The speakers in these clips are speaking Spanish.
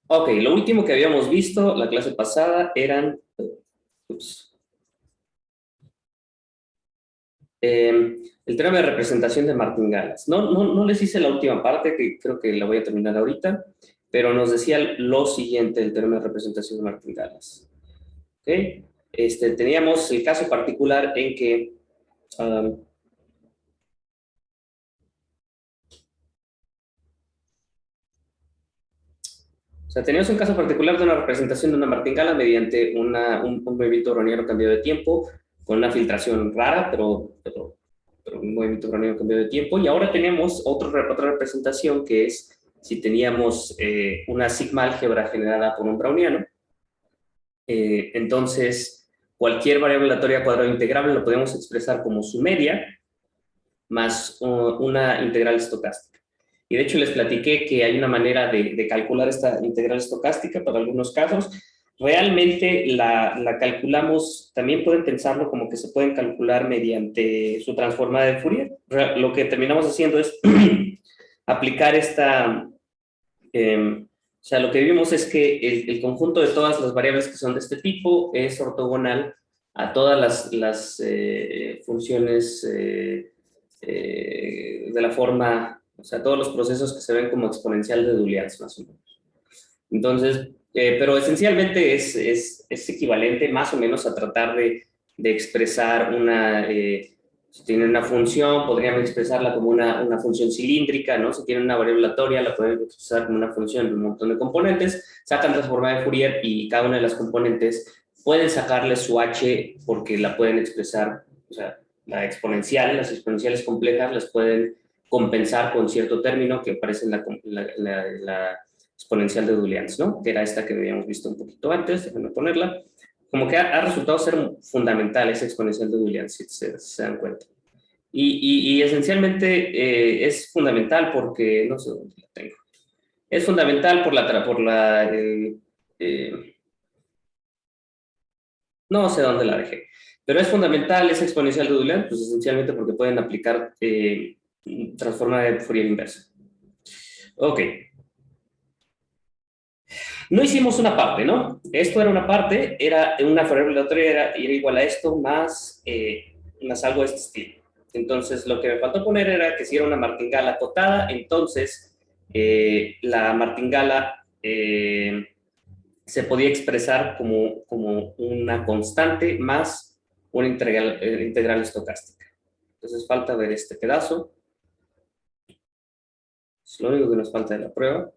Ok, lo último que habíamos visto la clase pasada eran... ups, el teorema de representación de Martín-Galas. No les hice la última parte, que creo que la voy a terminar ahorita, pero nos decía lo siguiente del teorema de representación de Martín-Galas. ¿Okay? Teníamos el caso particular en que o sea, teníamos un caso particular de una representación de una martingala mediante un movimiento browniano cambiado de tiempo, con una filtración rara, pero un movimiento browniano cambiado de tiempo. Y ahora tenemos otra representación que es si teníamos una sigma álgebra generada por un browniano. Entonces, cualquier variable aleatoria cuadrada integrable lo podemos expresar como su media más una integral estocástica. Y de hecho les platiqué que hay una manera de calcular esta integral estocástica para algunos casos. Realmente la calculamos, también pueden pensarlo como que se pueden calcular mediante su transformada de Fourier. Lo que terminamos haciendo es aplicar esta... o sea, lo que vimos es que el conjunto de todas las variables que son de este tipo es ortogonal a todas las funciones de la forma, o sea, todos los procesos que se ven como exponencial de Dullians, más o menos. Entonces, pero esencialmente es equivalente más o menos a tratar de expresar una... si tienen una función, podrían expresarla como una función cilíndrica, ¿no? Si tienen una variable aleatoria, la pueden expresar como una función de un montón de componentes, sacan transformada de Fourier y cada una de las componentes pueden sacarle su h porque la pueden expresar, o sea, la exponencial, las exponenciales complejas las pueden compensar con cierto término que aparece en la exponencial de Dullians, ¿no? Que era esta que habíamos visto un poquito antes, déjenme ponerla. Como que ha resultado ser fundamental esa exponencial de Dullians, si se dan cuenta. Y esencialmente es fundamental porque, no sé dónde la tengo, es fundamental no sé dónde la dejé, pero es fundamental esa exponencial de Dullians, pues esencialmente porque pueden aplicar transforma de Fourier inversa. Ok. No hicimos una parte, ¿no? Esto era una parte, era una variable aleatoria, era igual a esto más algo de este estilo. Entonces, lo que me faltó poner era que si era una martingala acotada, entonces la martingala se podía expresar como una constante más una integral estocástica. Entonces, falta ver este pedazo. Es lo único que nos falta de la prueba.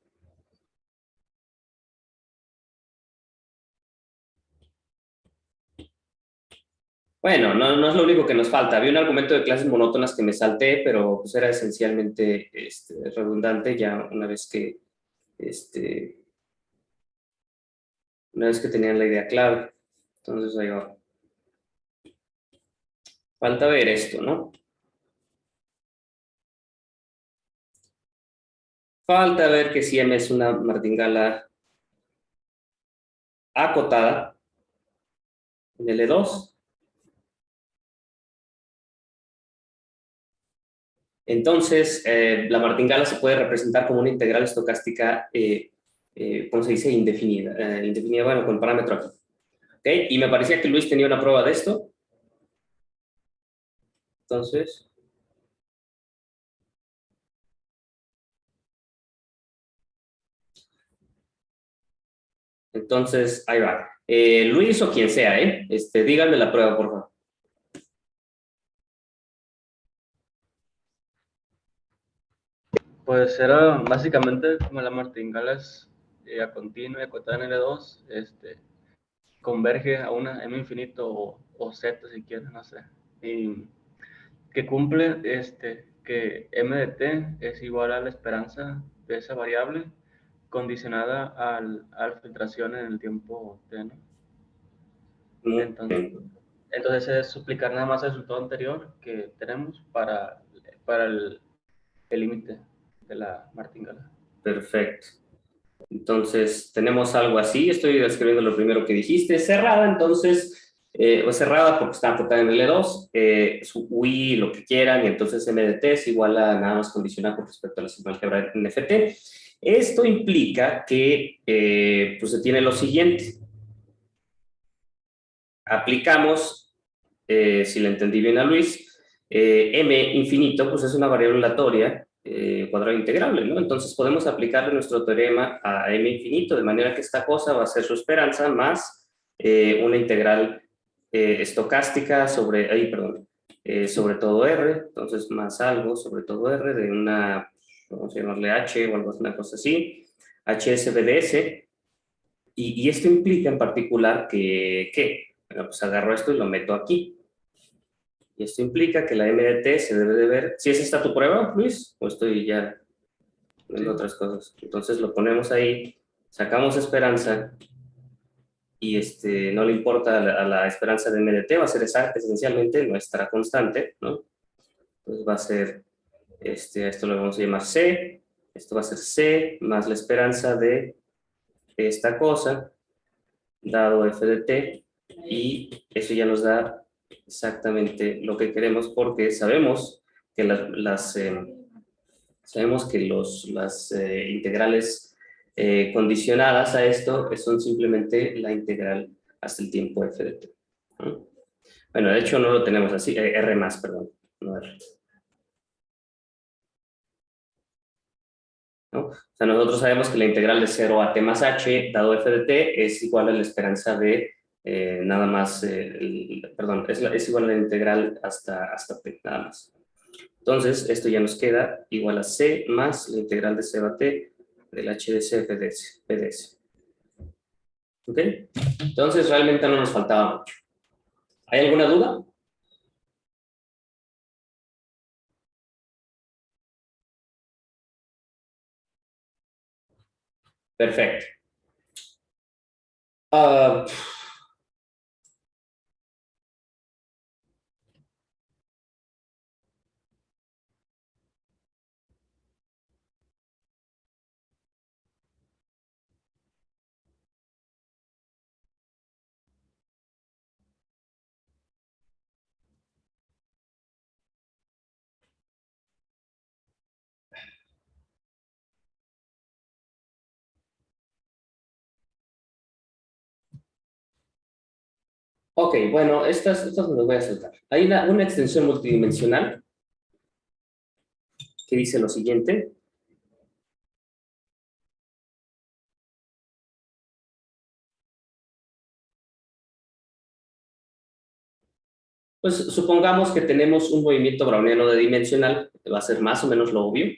Bueno, no es lo único que nos falta. Había un argumento de clases monótonas que me salté, pero pues era esencialmente redundante ya este, una vez que tenían la idea clave. Entonces ahí va. Falta ver esto, ¿no? Falta ver que si M es una martingala acotada en L2. Entonces, la martingala se puede representar como una integral estocástica, ¿cómo se dice? Indefinida. Indefinida, bueno, con parámetro aquí. ¿Okay? Y me parecía que Luis tenía una prueba de esto. Entonces, ahí va. Luis o quien sea, díganme la prueba, por favor. Pues era básicamente como la martingala es a continua y acotada en L2, converge a una M infinito o Z si quieres, no sé. Y que cumple que M de T es igual a la esperanza de esa variable condicionada a la filtración en el tiempo T, ¿no? Entonces, entonces es suplicar nada más el resultado anterior que tenemos para el límite de la martingala. Perfecto. Entonces, tenemos algo así. Estoy describiendo lo primero que dijiste. Cerrada, entonces, o cerrada porque está acotada en L2, su UI, lo que quieran, y entonces MDT es igual a nada más condicional con respecto a la sigma álgebra NFT. Esto implica que pues se tiene lo siguiente. Aplicamos, si le entendí bien a Luis, m infinito pues es una variable aleatoria cuadrada integrable, ¿no? Entonces podemos aplicarle nuestro teorema a m infinito, de manera que esta cosa va a ser su esperanza más una integral estocástica sobre, sobre todo R, entonces más algo sobre todo R de una, vamos a llamarle H o algo, una cosa así, HSBDS, y esto implica en particular que bueno, pues agarro esto y lo meto aquí. Y esto implica que la m de t se debe de ver. ¿Si es esta tu prueba, Luis? ¿O estoy ya viendo otras cosas? Entonces lo ponemos ahí, sacamos esperanza y no le importa a la esperanza de m de t, va a ser exacta, esencialmente nuestra constante, ¿no? Entonces va a ser, esto lo vamos a llamar c, esto va a ser c más la esperanza de esta cosa, dado f de t, y eso ya nos da exactamente lo que queremos porque sabemos que las integrales condicionadas a esto son simplemente la integral hasta el tiempo f de t, ¿no? Bueno, de hecho no lo tenemos así, r más, perdón, no r, ¿no? O sea, nosotros sabemos que la integral de 0 a t más h, dado f de t, es igual a la esperanza de nada más, perdón, es igual a la integral hasta t, nada más. Entonces, esto ya nos queda igual a c más la integral de 0 a t del h de c PDS. ¿Ok? Entonces, realmente no nos faltaba mucho. ¿Hay alguna duda? Perfecto. Ah, ok, bueno, estas me las voy a saltar. Hay una extensión multidimensional que dice lo siguiente. Pues supongamos que tenemos un movimiento browniano de dimensional, que va a ser más o menos lo obvio.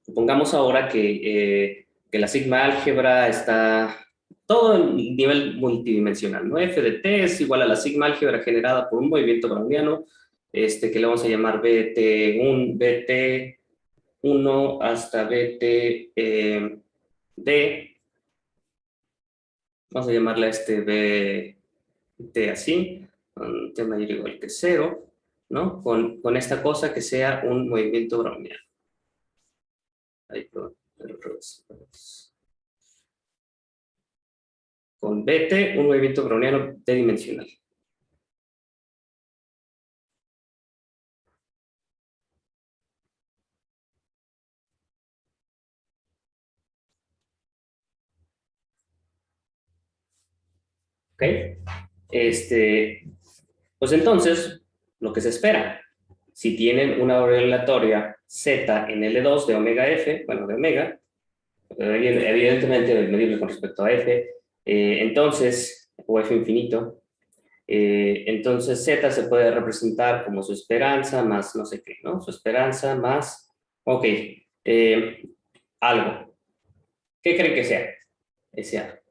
Supongamos ahora que la sigma álgebra está todo en nivel multidimensional, ¿no? F de t es igual a la sigma álgebra generada por un movimiento browniano, que le vamos a llamar BT1 hasta BT vamos a llamarle BT así, con t mayor o igual que 0, ¿no? Con esta cosa que sea un movimiento browniano. Ahí, perdón, con BT, un movimiento browniano t-dimensional. ¿Ok? Pues entonces, lo que se espera, si tienen una variable aleatoria z en L2 de omega f, bueno, de omega, evidentemente medible con respecto a f, entonces, o f infinito, entonces z se puede representar como su esperanza más no sé qué, ¿no? Su esperanza más, ok, algo. ¿Qué creen que sea? Ese algo.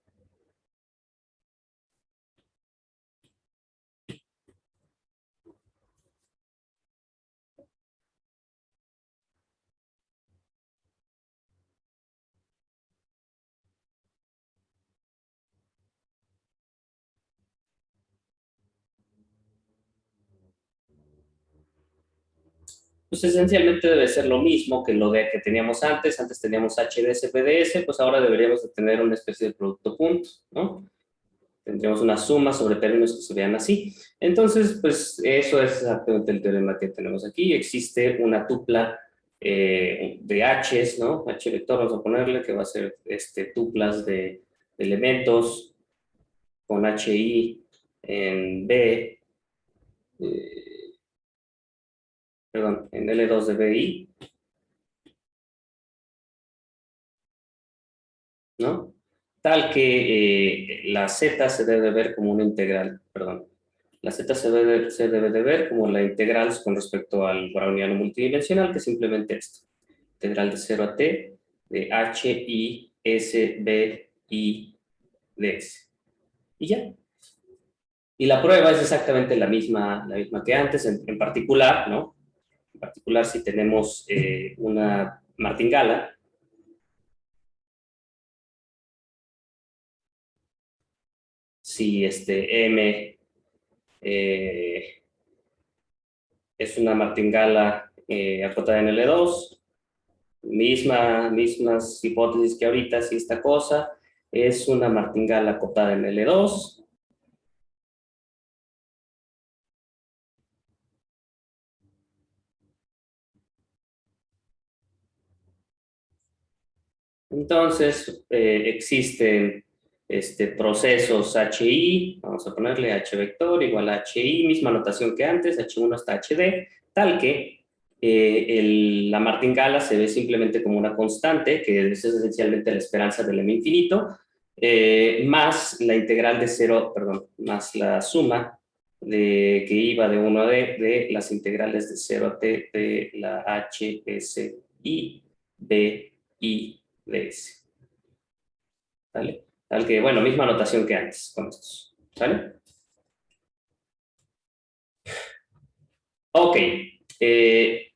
Pues esencialmente debe ser lo mismo que lo que teníamos antes. Antes teníamos HDS, PDS, pues ahora deberíamos de tener una especie de producto punto, ¿no? Tendríamos una suma sobre términos que se vean así. Entonces, pues eso es exactamente el teorema que tenemos aquí. Existe una tupla de H's, ¿no? H vector, vamos a ponerle, que va a ser tuplas de elementos con HI en B, perdón, en L2 de BI, ¿no? Tal que la Z se debe ver como una integral, perdón. La Z se debe de ver como la integral con respecto al browniano multidimensional, que es simplemente esto. Integral de 0 a t de H, I, S, B, I, dx. Y ya. Y la prueba es exactamente la misma que antes, en particular, ¿no? En particular, si tenemos una martingala, si M es una martingala acotada en L2, mismas hipótesis que ahorita, si esta cosa es una martingala acotada en L2, entonces existen procesos HI, vamos a ponerle H vector igual a HI, misma notación que antes, H1 hasta HD, tal que la martingala se ve simplemente como una constante, que es esencialmente la esperanza del M infinito, más la integral de 0, perdón, más la suma que iba de 1 a d de las integrales de 0 a t de la H, S, I, B, I, ds. ¿Vale? Tal que, bueno, misma notación que antes con estos. ¿Vale? Ok. Eh,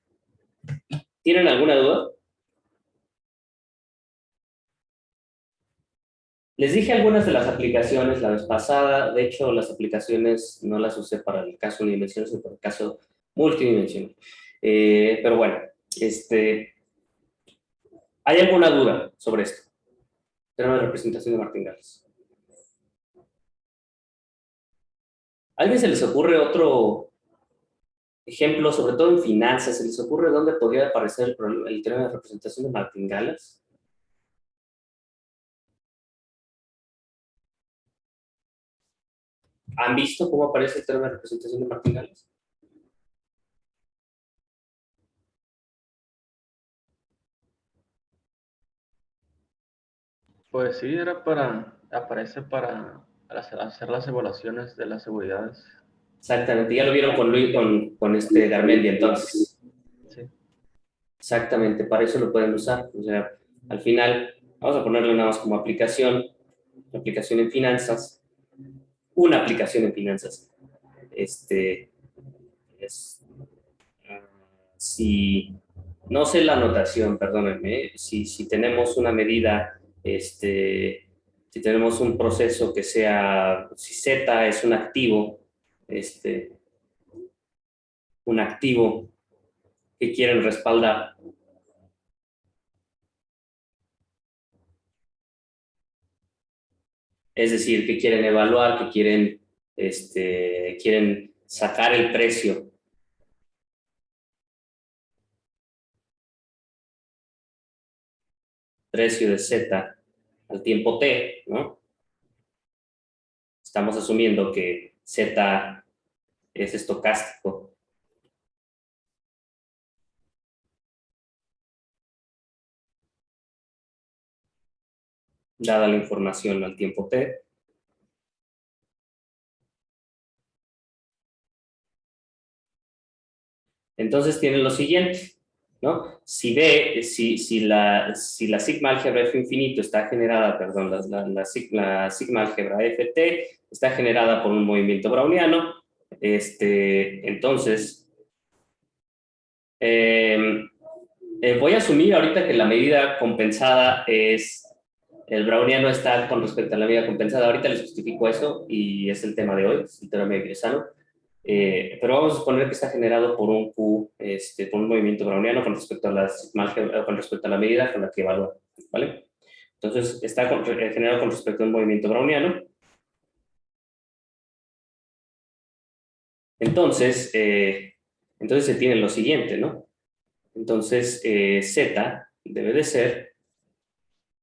¿Tienen alguna duda? Les dije algunas de las aplicaciones la vez pasada. De hecho, las aplicaciones no las usé para el caso unidimensional, sino para el caso multidimensional. Pero bueno, ¿hay alguna duda sobre esto? Tema de representación de martingales. ¿A alguien se les ocurre otro ejemplo, sobre todo en finanzas? ¿Se les ocurre dónde podría aparecer el tema de representación de martingales? ¿Han visto cómo aparece el término de representación de martingales? Pues sí, aparece para hacer las evaluaciones de las seguridades. Exactamente, ya lo vieron con Luis, con Garmendia, entonces. Sí. Exactamente, para eso lo pueden usar. O sea, al final, vamos a ponerle nada más como aplicación en finanzas, una aplicación en finanzas. Este, es, ah, si, no sé la notación, perdónenme, si tenemos una medida, si tenemos un proceso que sea, si Z es este, un activo que quieren respaldar, es decir, que quieren evaluar, que quieren sacar el precio de Z al tiempo T, ¿no? Estamos asumiendo que Z es estocástico, dada la información al tiempo T. Entonces tienen lo siguiente, ¿no? Si la sigma álgebra F infinito está generada, perdón, la sigma álgebra FT está generada por un movimiento browniano, entonces voy a asumir ahorita que la medida compensada el browniano está con respecto a la medida compensada. Ahorita les justifico eso y es el tema de hoy, es el teorema de Viresano. Pero vamos a suponer que está generado por un Q, por un movimiento browniano con respecto con respecto a la medida con la que evalúa, ¿vale? Entonces, está generado con respecto a un movimiento browniano. Entonces se tiene lo siguiente, ¿no? Entonces, Z debe de ser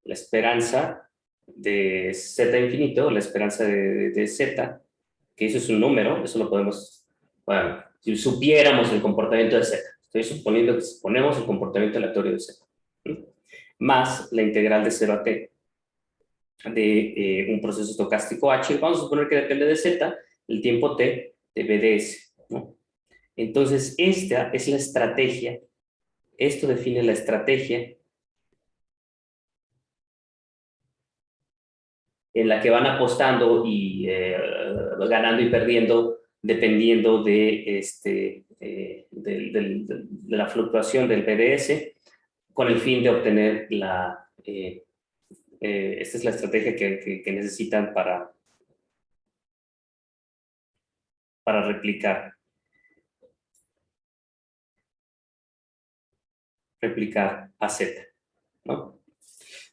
la esperanza de Z infinito, la esperanza de Z, que eso es un número, eso lo podemos, bueno, si supiéramos el comportamiento de Z, estoy suponiendo que suponemos el comportamiento aleatorio de Z, ¿sí? Más la integral de 0 a t de un proceso estocástico H, vamos a suponer que depende de Z, el tiempo t de B de S, ¿no? Entonces, esta es la estrategia, esto define la estrategia en la que van apostando y ganando y perdiendo dependiendo de la fluctuación del BDS con el fin de obtener esta es la estrategia que necesitan para replicar a Z, ¿no?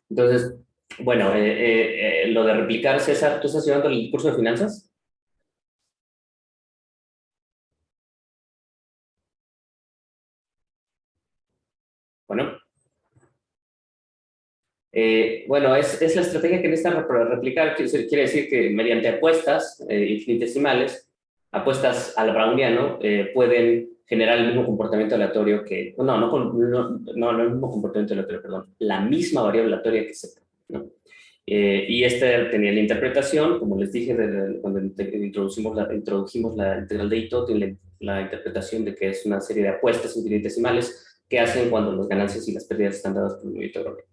Entonces, bueno, lo de replicar, César, ¿tú estás llevando el curso de finanzas? Bueno, bueno, es la estrategia que necesitan para replicar, quiere decir que mediante apuestas infinitesimales, apuestas al browniano, pueden generar el mismo comportamiento aleatorio que, no el mismo comportamiento aleatorio, perdón, la misma variable aleatoria que Z, ¿no? Y esta tenía la interpretación, como les dije cuando introdujimos la integral de Ito, tiene la interpretación de que es una serie de apuestas infinitesimales que hacen cuando las ganancias y las pérdidas están dadas por un movimiento erróneo.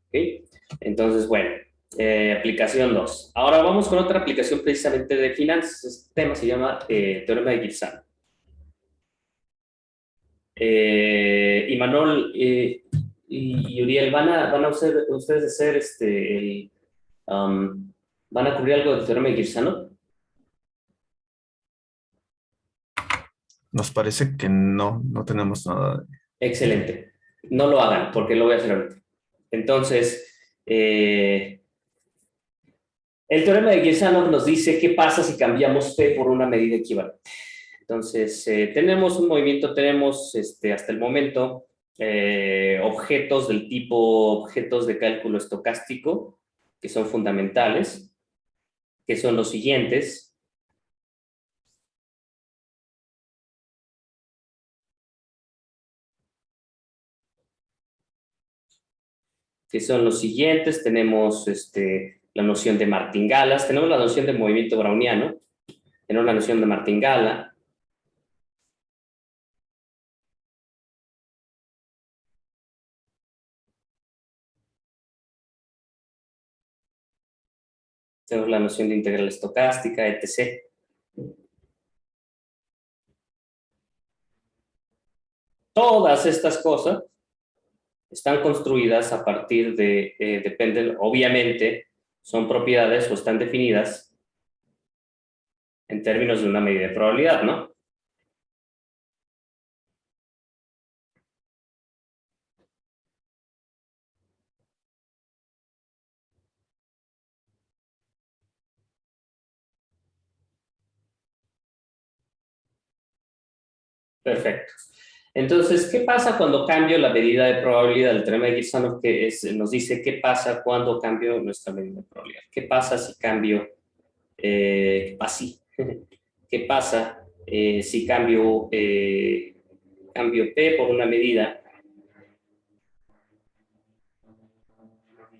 ¿Okay? Entonces, bueno, aplicación 2. Ahora vamos con otra aplicación precisamente de finanzas. Este tema se llama teorema de Girsano. Y Manuel y Uriel, ¿van a ustedes hacer ¿van a cubrir algo del teorema de Girsano? Nos parece que no tenemos nada. Excelente. No lo hagan, porque lo voy a hacer ahorita. Entonces, el teorema de Girsano nos dice qué pasa si cambiamos P por una medida equivalente. Entonces, tenemos un movimiento, tenemos hasta el momento objetos del tipo objetos de cálculo estocástico, que son fundamentales, que son los siguientes. Tenemos la noción de martingalas, tenemos la noción de movimiento browniano, tenemos la noción de martingala, tenemos la noción de integral estocástica, etc. Todas estas cosas están construidas a partir de, dependen, obviamente, son propiedades o están definidas en términos de una medida de probabilidad, ¿no? Perfecto. Entonces, ¿qué pasa cuando cambio la medida de probabilidad? El teorema de Girsano nos dice qué pasa cuando cambio nuestra medida de probabilidad. ¿Qué pasa si cambio así? ¿Qué pasa si cambio P por una medida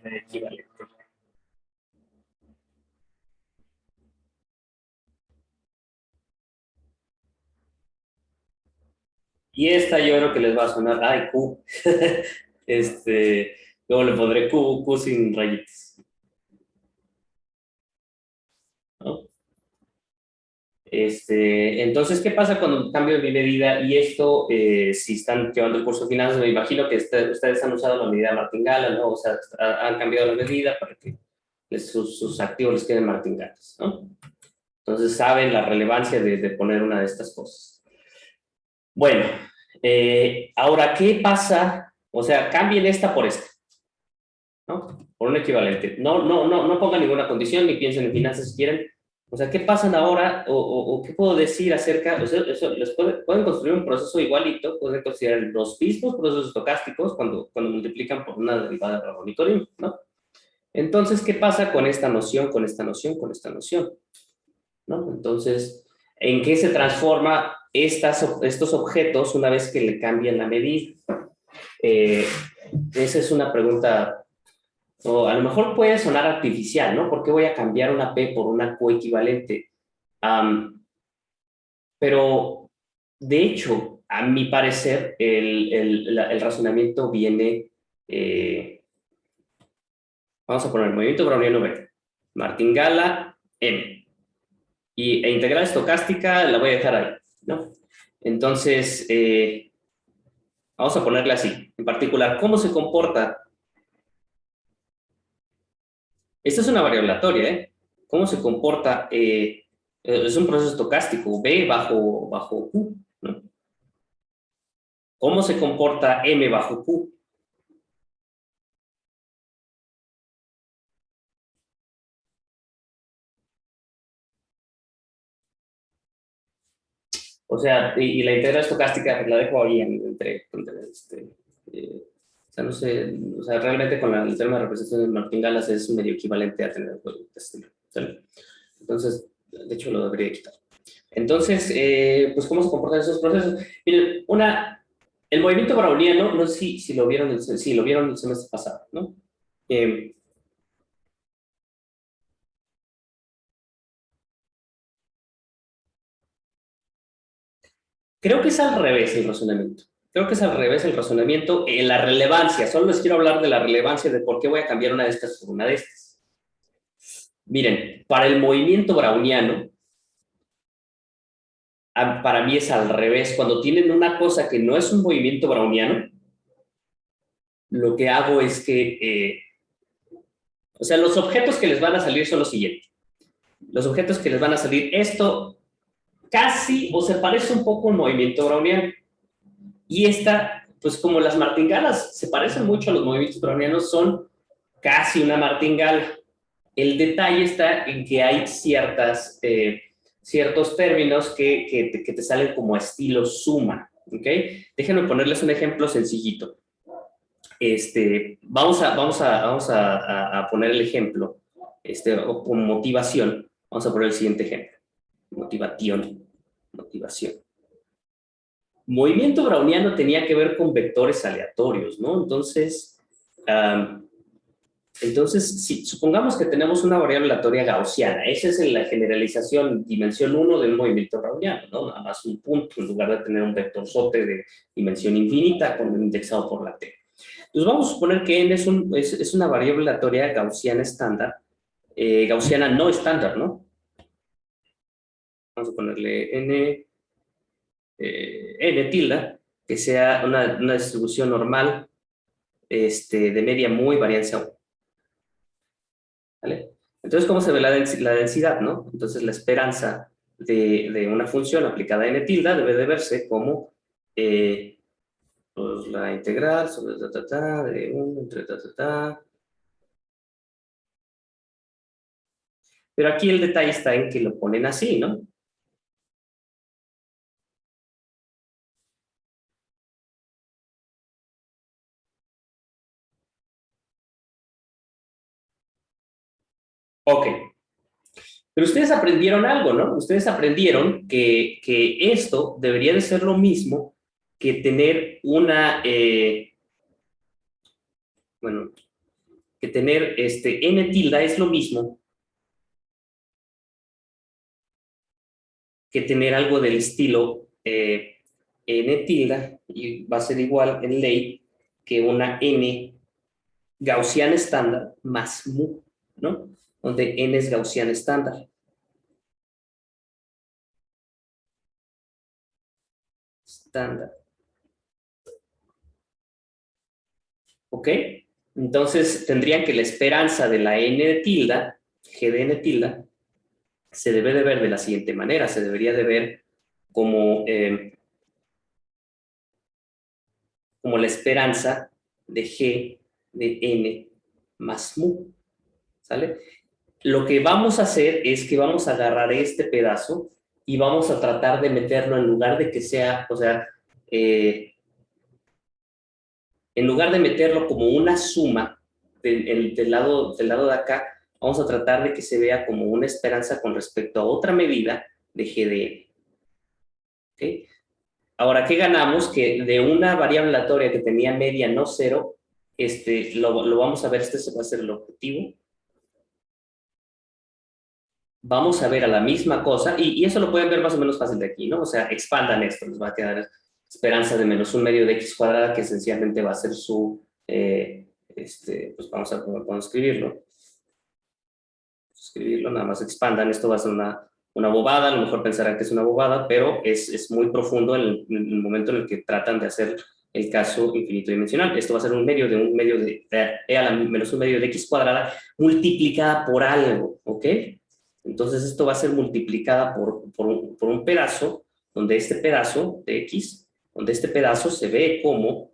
equivalente? Y esta yo creo que les va a sonar, ay, Q. Luego le pondré Q sin rayitas, ¿no? Entonces, ¿qué pasa cuando cambio mi medida? Y esto, si están llevando el curso de finanzas, me imagino que ustedes han usado la medida martingala, ¿no? O sea, han cambiado la medida para que sus activos les queden martingales, ¿no? Entonces, saben la relevancia de poner una de estas cosas. Bueno, ahora, ¿qué pasa? O sea, cambien esta por esta, ¿no? Por un equivalente. No pongan ninguna condición ni piensen en finanzas si quieren. O sea, ¿qué pasan ahora o qué puedo decir acerca? O sea, pueden construir un proceso igualito, pueden considerar los mismos procesos estocásticos cuando multiplican por una derivada de Rabonicorin, ¿no? Entonces, ¿qué pasa con esta noción, con esta noción, con esta noción? ¿No? Entonces, ¿en qué se transforma estos objetos una vez que le cambian la medida? Esa es una pregunta, o a lo mejor puede sonar artificial, ¿no? ¿Por qué voy a cambiar una P por una coequivalente? Pero, de hecho, a mi parecer, el razonamiento viene, vamos a poner el movimiento browniano B, martingala M, e integral estocástica la voy a dejar ahí, ¿no? Entonces, vamos a ponerle así, en particular, ¿cómo se comporta? Esta es una variable aleatoria, ¿eh? ¿Cómo se comporta? Es un proceso estocástico, B bajo Q, ¿no? ¿Cómo se comporta M bajo Q? O sea, y la integral estocástica la dejo ahí o sea, no sé, o sea, realmente con el tema de representación de Martín-Galas es medio equivalente a tener este, ¿sale? Entonces, de hecho lo debería quitar. Entonces, pues, ¿cómo se comportan esos procesos? Miren, el movimiento browniano, no sé si lo vieron, si lo vieron el semestre pasado, ¿no? Creo que es al revés el razonamiento. Creo que es al revés el razonamiento en la relevancia. Solo les quiero hablar de la relevancia de por qué voy a cambiar una de estas por una de estas. Miren, para el movimiento browniano, para mí es al revés. Cuando tienen una cosa que no es un movimiento browniano, lo que hago es que, o sea, los objetos que les van a salir son los siguientes. Los objetos que les van a salir, esto casi o se parece un poco al movimiento browniano. Y esta, pues como las martingalas se parecen mucho a los movimientos brownianos, son casi una martingala. El detalle está en que hay ciertos términos que te salen como estilo suma, ¿ok? Déjenme ponerles un ejemplo sencillito. Vamos a poner el ejemplo, o con motivación. Vamos a poner el siguiente ejemplo. Motivación. Movimiento browniano tenía que ver con vectores aleatorios, ¿no? Entonces, sí, supongamos que tenemos una variable aleatoria gaussiana. Esa es la generalización dimensión 1 del movimiento browniano, ¿no? Nada más un punto en lugar de tener un vector sote de dimensión infinita con indexado por la t. Entonces vamos a suponer que n es una variable aleatoria gaussiana estándar, gaussiana no estándar, ¿no? Vamos a ponerle n tilde, que sea una distribución normal de media muy varianza 1. ¿Vale? Entonces, ¿cómo se ve la densidad, no? Entonces, la esperanza de una función aplicada a n tilde debe de verse como pues, la integral sobre de 1 entre Pero aquí el detalle está en que lo ponen así, ¿no? Ok. Pero ustedes aprendieron algo, ¿no? Ustedes aprendieron que esto debería de ser lo mismo que tener bueno, que tener n tilde es lo mismo que tener algo del estilo n tilde, y va a ser igual en ley que una n gaussiana estándar más mu, ¿no? Donde n es gaussiana estándar. Estándar. ¿Ok? Entonces tendrían que la esperanza de la n tilde, g de n tilde, se debe de ver de la siguiente manera. Se debería de ver como, como la esperanza de g de n más mu. ¿Sale? lo que vamos a hacer es que vamos a agarrar este pedazo y vamos a tratar de meterlo en lugar de que sea, o sea, en lugar de meterlo como una suma del lado de acá, vamos a tratar de que se vea como una esperanza con respecto a otra medida de GDN. ¿Okay? Ahora, ¿qué ganamos? Que de una variable aleatoria que tenía media no cero, lo vamos a ver, este va a ser el objetivo. Vamos a ver a la misma cosa, y eso lo pueden ver más o menos fácil de aquí, ¿no? O sea, expandan esto, les va a quedar esperanza de menos un medio de x cuadrada, que esencialmente va a ser su, pues vamos a escribirlo. Nada más expandan, esto va a ser una bobada, a lo mejor pensarán que es una bobada, pero es muy profundo en el momento en el que tratan de hacer el caso infinito dimensional. Esto va a ser un medio de e a la menos un medio de x cuadrada multiplicada por algo, ¿ok? Entonces esto va a ser multiplicada por un pedazo, donde este pedazo de x, donde este pedazo se ve como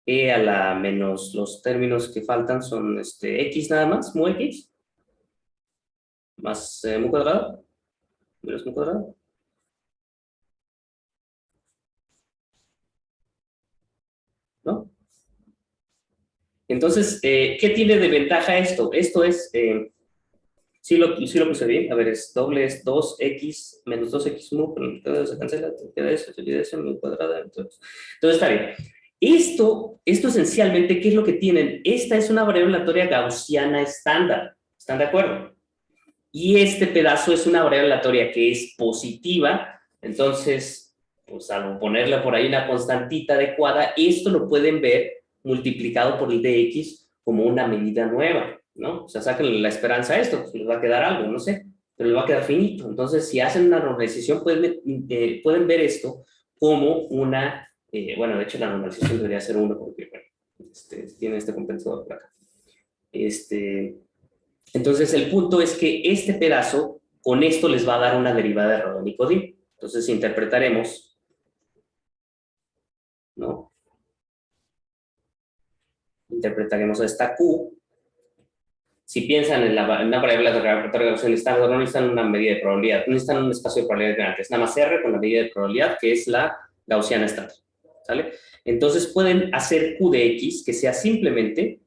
e a la menos los términos que faltan son x nada más, mu x, más mu cuadrado, menos mu cuadrado. ¿No? Entonces, ¿qué tiene de ventaja esto? Esto es, sí lo puse bien, a ver, es doble, es 2x menos 2x mu, pero se cancela, queda eso, mu cuadrada, entonces está bien. Esto esencialmente, ¿qué es lo que tienen? Esta es una variable aleatoria gaussiana estándar, ¿están de acuerdo? Y este pedazo es una variable aleatoria que es positiva, entonces, pues al ponerle por ahí una constantita adecuada, esto lo pueden ver multiplicado por el dx como una medida nueva, ¿no? O sea, saquen la esperanza a esto, pues les va a quedar algo, no sé, pero les va a quedar finito. Entonces, si hacen una normalización, pueden ver esto como una, bueno, de hecho la normalización debería ser 1 porque, bueno, tiene este compensador por acá. Entonces, el punto es que este pedazo, con esto les va a dar una derivada de Rodón-Nikodym. Entonces, interpretaremos, ¿no? Interpretaremos a esta Q. Si piensan en una variable aleatoria gaussiana estándar, no necesitan una medida de probabilidad, no necesitan un espacio de probabilidad grande, es nada más R con la medida de probabilidad, que es la gaussiana estándar, ¿sale? Entonces, pueden hacer Q de X, que sea simplemente,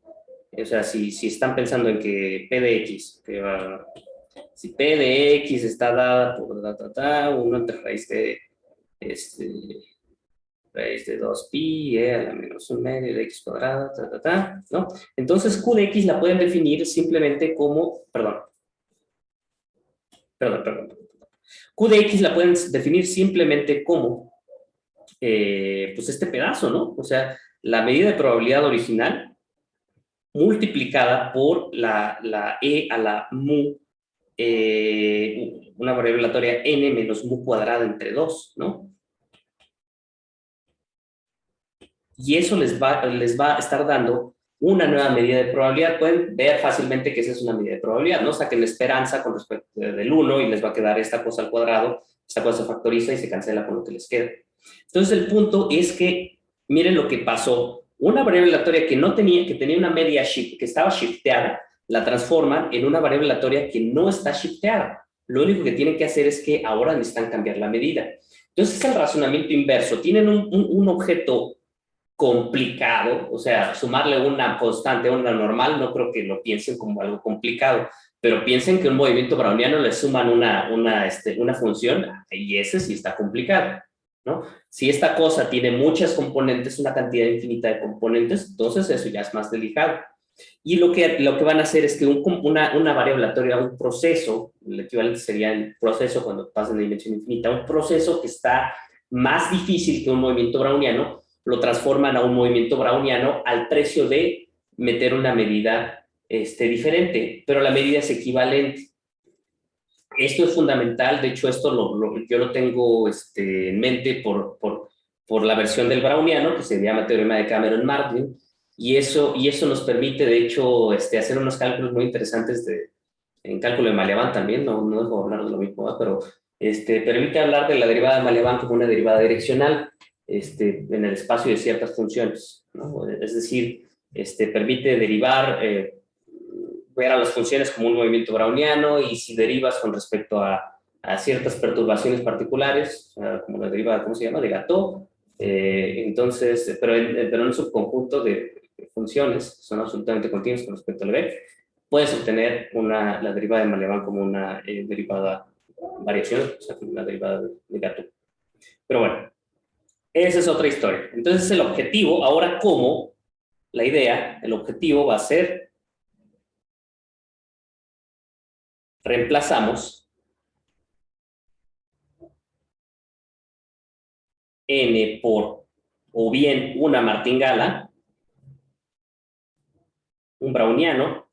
o sea, si están pensando en que P de X, que va... Si P de X está dada por 1 entre raíz de, raíz de 2pi, a la menos un medio de x cuadrada, ¿no? Entonces Q de X la pueden definir simplemente como, perdón. Q de X la pueden definir simplemente como, pues este pedazo, ¿no? O sea, la medida de probabilidad original multiplicada por la e a la mu, una variable aleatoria n menos mu cuadrada entre 2, ¿no? Y eso les va a estar dando una nueva medida de probabilidad. Pueden ver fácilmente que esa es una medida de probabilidad, ¿no? Saquen la esperanza con respecto del 1 y les va a quedar esta cosa al cuadrado, esta cosa se factoriza y se cancela con lo que les queda. Entonces el punto es que, miren lo que pasó. Una variable aleatoria que tenía una media shift, que estaba shifteada, la transforman en una variable aleatoria que no está shifteada. Lo único que tienen que hacer es que ahora necesitan cambiar la medida. Entonces es el razonamiento inverso. Tienen un objeto complicado, o sea, sumarle una constante a una normal, no creo que lo piensen como algo complicado, pero piensen que un movimiento browniano le suman una función y ese sí está complicado, ¿no? Si esta cosa tiene muchas componentes, una cantidad infinita de componentes, entonces eso ya es más delicado. Y lo que van a hacer es que una variable aleatoria, un proceso, el equivalente sería el proceso cuando pasen de dimensión infinita, un proceso que está más difícil que un movimiento browniano, lo transforman a un movimiento browniano al precio de meter una medida diferente, pero la medida es equivalente. Esto es fundamental, de hecho esto yo lo tengo en mente por la versión del browniano, que se llama teorema de Cameron-Martin, y eso nos permite, de hecho, hacer unos cálculos muy interesantes en cálculo de Malaván también, no dejo hablar de lo mismo, ¿verdad? Pero permite hablar de la derivada de Malaván como una derivada direccional en el espacio de ciertas funciones, ¿no? Es decir, permite derivar ver a las funciones como un movimiento browniano y si derivas con respecto a ciertas perturbaciones particulares, como la deriva, ¿cómo se llama?, de Gato. Entonces, pero en un subconjunto de funciones que son absolutamente continuas con respecto al B, puedes obtener la derivada de Maleván como una derivada variación, o sea, como una derivada de Gato. Pero bueno, esa es otra historia. Entonces, el objetivo, ahora cómo, la idea, el objetivo va a ser, reemplazamos n por, o bien una martingala, un browniano,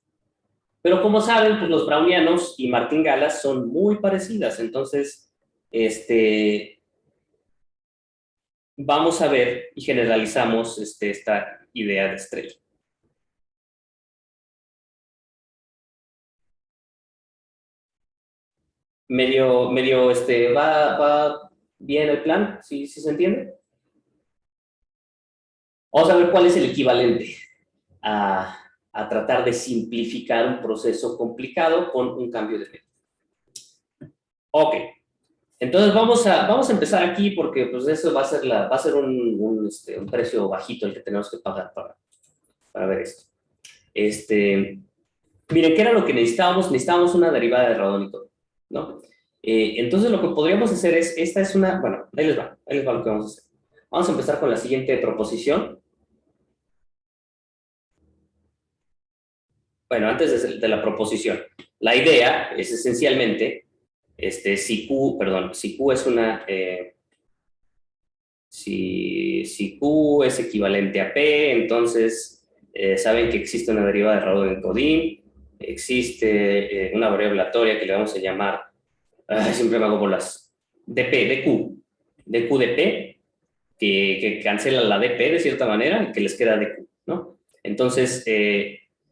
pero como saben, pues los brownianos y martingalas son muy parecidas, entonces, vamos a ver y generalizamos esta idea de estrella. ¿Va bien el plan? ¿Sí se entiende? Vamos a ver cuál es el equivalente a tratar de simplificar un proceso complicado con un cambio de método. Ok, entonces vamos a empezar aquí porque pues eso va a ser un precio bajito el que tenemos que pagar para ver esto. Miren, ¿qué era lo que necesitábamos? Necesitábamos una derivada de radónico, ¿no? Entonces lo que podríamos hacer es, esta es una, bueno, ahí les va lo que vamos a hacer. Vamos a empezar con la siguiente proposición. Bueno, antes de la proposición. La idea es esencialmente, si Q es una, si Q es equivalente a P, entonces saben que existe una derivada de radónico-Godin, existe una variable aleatoria que le vamos a llamar, siempre me hago bolas, dq de P, que cancela la dp de cierta manera y que les queda dq, ¿no? Entonces,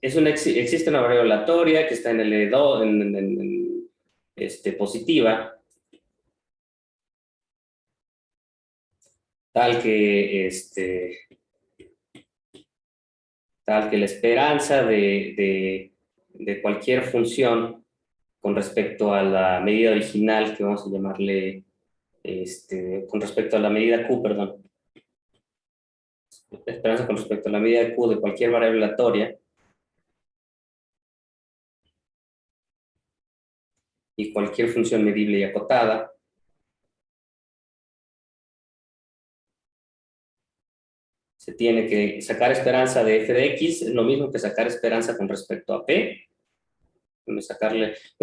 existe una variable aleatoria que está en L2, positiva, tal que, la esperanza de cualquier función con respecto a la medida original, que vamos a llamarle, con respecto a la medida Q, perdón, esperanza con respecto a la medida Q de cualquier variable aleatoria, y cualquier función medible y acotada, se tiene que sacar esperanza de f de x, es lo mismo que sacar esperanza con respecto a p. Voy a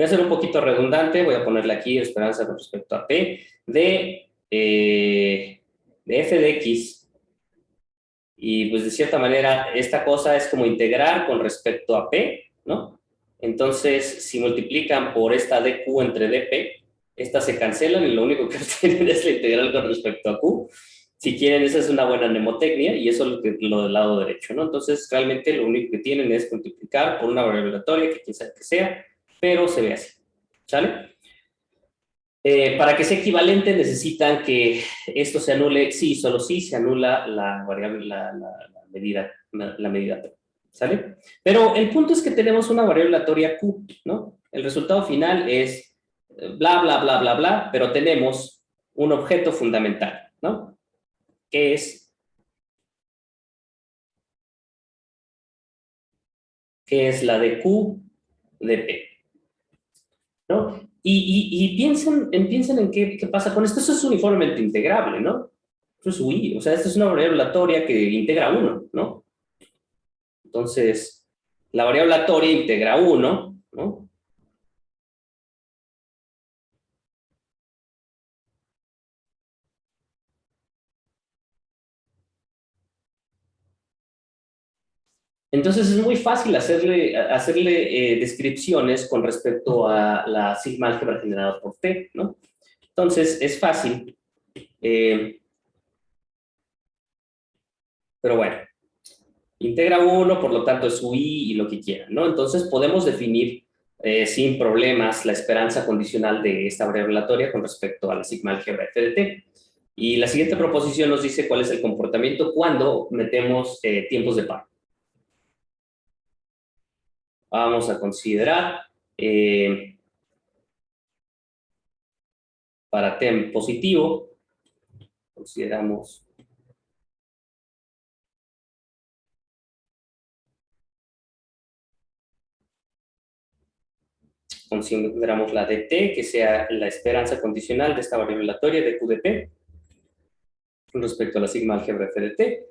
hacer un poquito redundante, voy a ponerle aquí esperanza con respecto a p de f de x, y pues de cierta manera esta cosa es como integrar con respecto a p, ¿no? Entonces, si multiplican por esta dq entre dp, estas se cancelan y lo único que obtienen es la integral con respecto a q. Si quieren, esa es una buena mnemotecnia y eso es lo del lado derecho, ¿no? Entonces, realmente lo único que tienen es multiplicar por una variable aleatoria, que quién sabe que sea, pero se ve así, ¿sale? Para que sea equivalente necesitan que esto se anule, sí, solo sí se anula la variable, la medida P, ¿sale? Pero el punto es que tenemos una variable aleatoria Q, ¿no? El resultado final es bla, bla, bla, bla, bla, pero tenemos un objeto fundamental, ¿no? Que es la de Q de P, ¿no? Y piensen en qué pasa con esto. Esto es uniformemente integrable, ¿no? Esto es UI, o sea, esta es una variable aleatoria que integra 1, ¿no? Entonces, la variable aleatoria integra 1, ¿no? Entonces, es muy fácil hacerle descripciones con respecto a la sigma álgebra generada por T, ¿no? Entonces, es fácil. Pero bueno, integra 1, por lo tanto es UI y lo que quieran, ¿no? Entonces, podemos definir sin problemas la esperanza condicional de esta variable aleatoria con respecto a la sigma álgebra f de t. Y la siguiente proposición nos dice cuál es el comportamiento cuando metemos tiempos de par. vamos a considerar para T positivo, consideramos consideramos la de T, que sea la esperanza condicional de esta variable aleatoria de Q de P con respecto a la sigma álgebra F de T.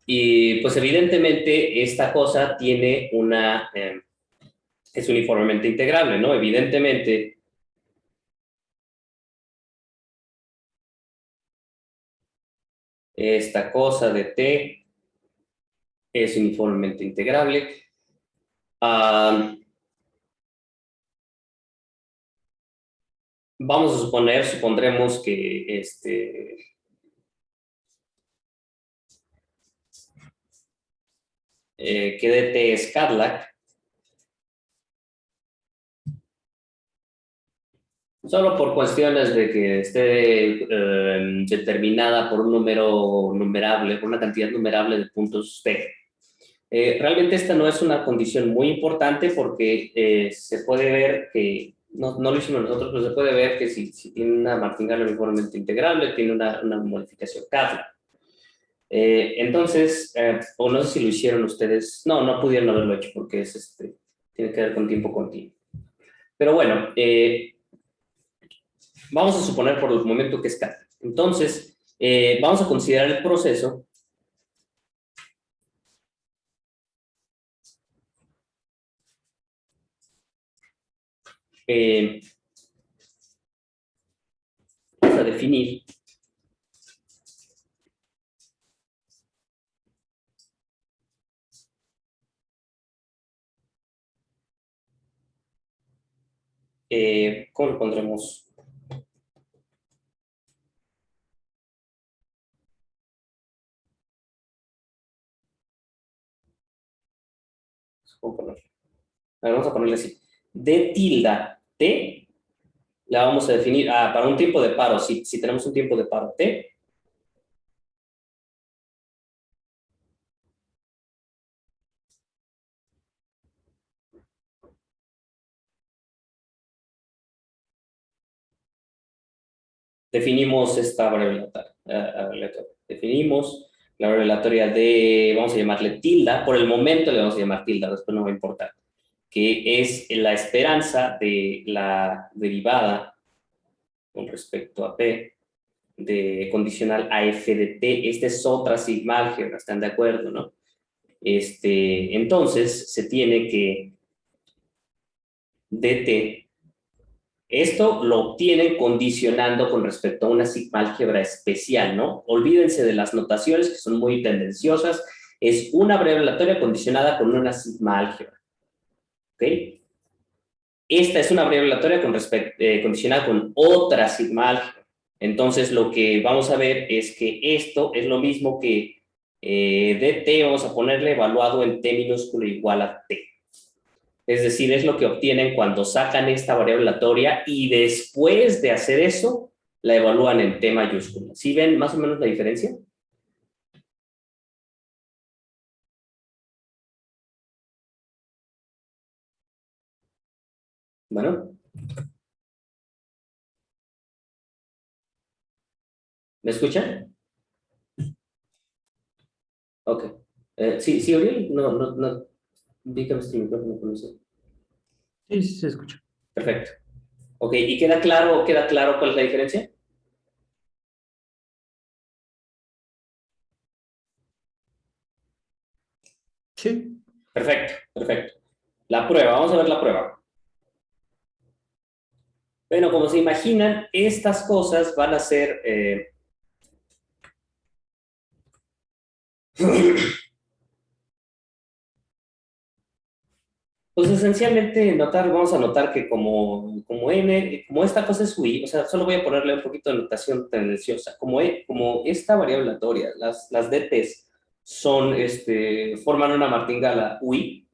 Y pues evidentemente esta cosa tiene una, es uniformemente integrable, ¿no? Evidentemente, esta cosa de T es uniformemente integrable. Vamos a supondremos que que dt es Cadillac, solo por cuestiones de que esté determinada por un número numerable, por una cantidad numerable de puntos T. Realmente esta no es una condición muy importante porque se puede ver que, no lo hicimos nosotros, pero se puede ver que si tiene una martingala uniformemente integrable, tiene una modificación Cadillac. Entonces, o no sé si lo hicieron ustedes, no pudieron haberlo hecho porque es tiene que ver con tiempo continuo. Pero bueno, vamos a suponer por el momento que es K. Entonces, vamos a considerar el proceso vamos a definir ¿cómo lo pondremos? ¿Cómo ponerlo? A ver, vamos a ponerle así. D tilde T la vamos a definir para un tiempo de paro. Si tenemos un tiempo de paro T, definimos esta variable aleatoria. Definimos la variable aleatoria de, vamos a llamarle tilde, por el momento le vamos a llamar tilde, después no va a importar, que es la esperanza de la derivada con respecto a P de condicional a F de T. Esta es otra sigma álgebra, ¿están de acuerdo, no? Entonces, se tiene que dt, esto lo obtienen condicionando con respecto a una sigma álgebra especial, ¿no? Olvídense de las notaciones que son muy tendenciosas. Es una variable aleatoria condicionada con una sigma álgebra, ¿ok? Esta es una variable aleatoria condicionada con otra sigma álgebra. Entonces, lo que vamos a ver es que esto es lo mismo que dt, vamos a ponerle evaluado en t minúsculo igual a t. Es decir, es lo que obtienen cuando sacan esta variable aleatoria y después de hacer eso, la evalúan en t mayúscula. ¿Sí ven más o menos la diferencia? Bueno, ¿me escuchan? Ok. Sí, Uriel, no. Vi que este micrófono con eso. Sí, sí, se escucha. Perfecto. Ok, ¿y queda claro cuál es la diferencia? Sí. Perfecto. La prueba, vamos a ver la prueba. Bueno, como se imaginan, estas cosas van a ser... pues esencialmente vamos a notar que como esta cosa es UI, o sea, solo voy a ponerle un poquito de notación tendenciosa. Como esta variable aleatoria, las DTs forman una martingala UI,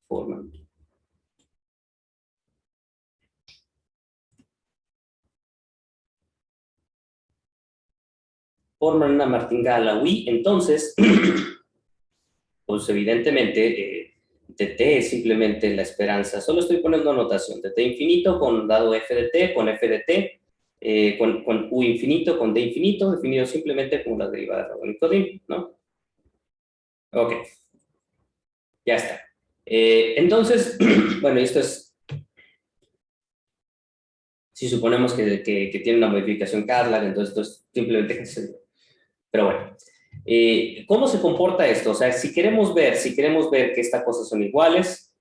forman una martingala UI, entonces pues evidentemente dt es simplemente la esperanza. Solo estoy poniendo anotación. Dt infinito con dado f de t, con f de t, con u infinito, con d infinito, definido simplemente como la derivada de Radon y ¿no? Ok, ya está. Entonces, bueno, esto es, si suponemos que tiene una modificación Cartlag, entonces esto es simplemente, pero bueno. ¿Cómo se comporta esto? O sea, si queremos ver que estas cosas son iguales,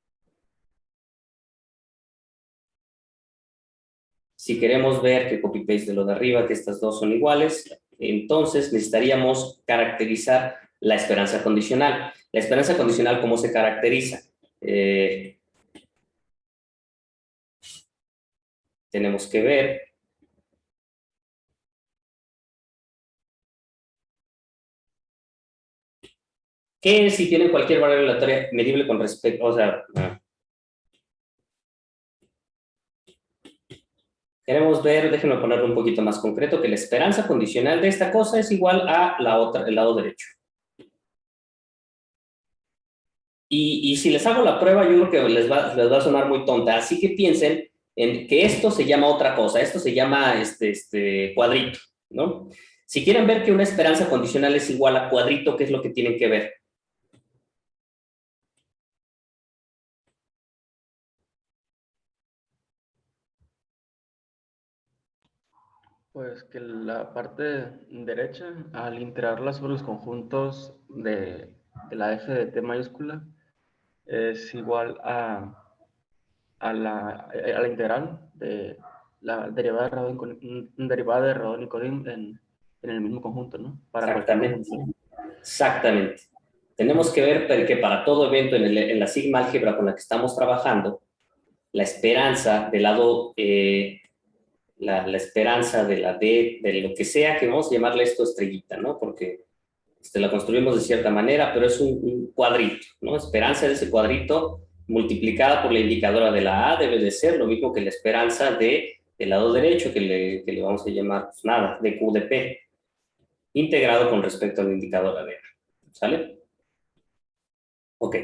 si queremos ver que copy-paste de lo de arriba, que estas dos son iguales, entonces necesitaríamos caracterizar la esperanza condicional. La esperanza condicional, ¿cómo se caracteriza? Tenemos que ver que si tienen cualquier variable aleatoria medible con respecto, o sea, queremos ver, déjenme ponerlo un poquito más concreto, que la esperanza condicional de esta cosa es igual a la otra, el lado derecho. Y si les hago la prueba, yo creo que les va a sonar muy tonta. Así que piensen en que esto se llama otra cosa. Esto se llama cuadrito, ¿no? Si quieren ver que una esperanza condicional es igual a cuadrito, ¿qué es lo que tienen que ver? Pues que la parte derecha, al integrarla sobre los conjuntos de la f de t mayúscula, es igual a la integral de la derivada de Radon, derivada de Radon y Codim en el mismo conjunto, ¿no? Para cualquier Exactamente. conjunto. Exactamente. Tenemos que ver que para todo evento en la sigma álgebra con la que estamos trabajando, la esperanza del lado, la esperanza de la D, de lo que sea, que vamos a llamarle esto estrellita, ¿no? Porque la construimos de cierta manera, pero es un cuadrito, ¿no? Esperanza de ese cuadrito multiplicada por la indicadora de la A debe de ser lo mismo que la esperanza del lado derecho, que le vamos a llamar, pues nada, de Q de P, integrado con respecto a la indicadora de A. ¿Sale? Ok.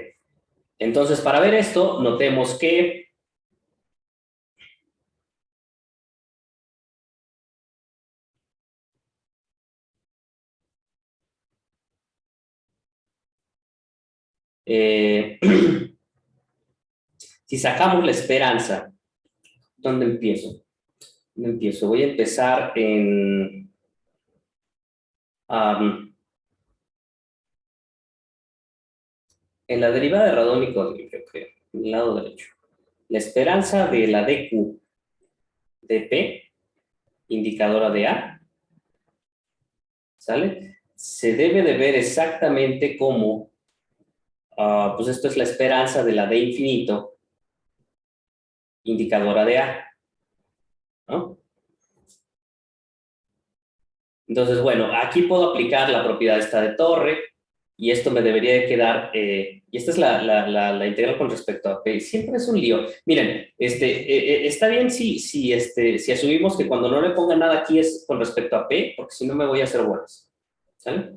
Entonces, para ver esto, notemos que si sacamos la esperanza, ¿dónde empiezo? ¿Dónde empiezo? Voy a empezar en la derivada de Radon y Codim, yo creo, en el lado derecho. La esperanza de la dq de P, indicadora de A, ¿sale? Se debe de ver exactamente como, pues esto es la esperanza de la D infinito, indicadora de A, ¿no? Entonces, bueno, aquí puedo aplicar la propiedad esta de Torre, y esto me debería de quedar, y esta es la integral con respecto a P. Siempre es un lío. Miren, está bien si asumimos que cuando no le ponga nada aquí es con respecto a P, porque si no me voy a hacer bolas. ¿Sale?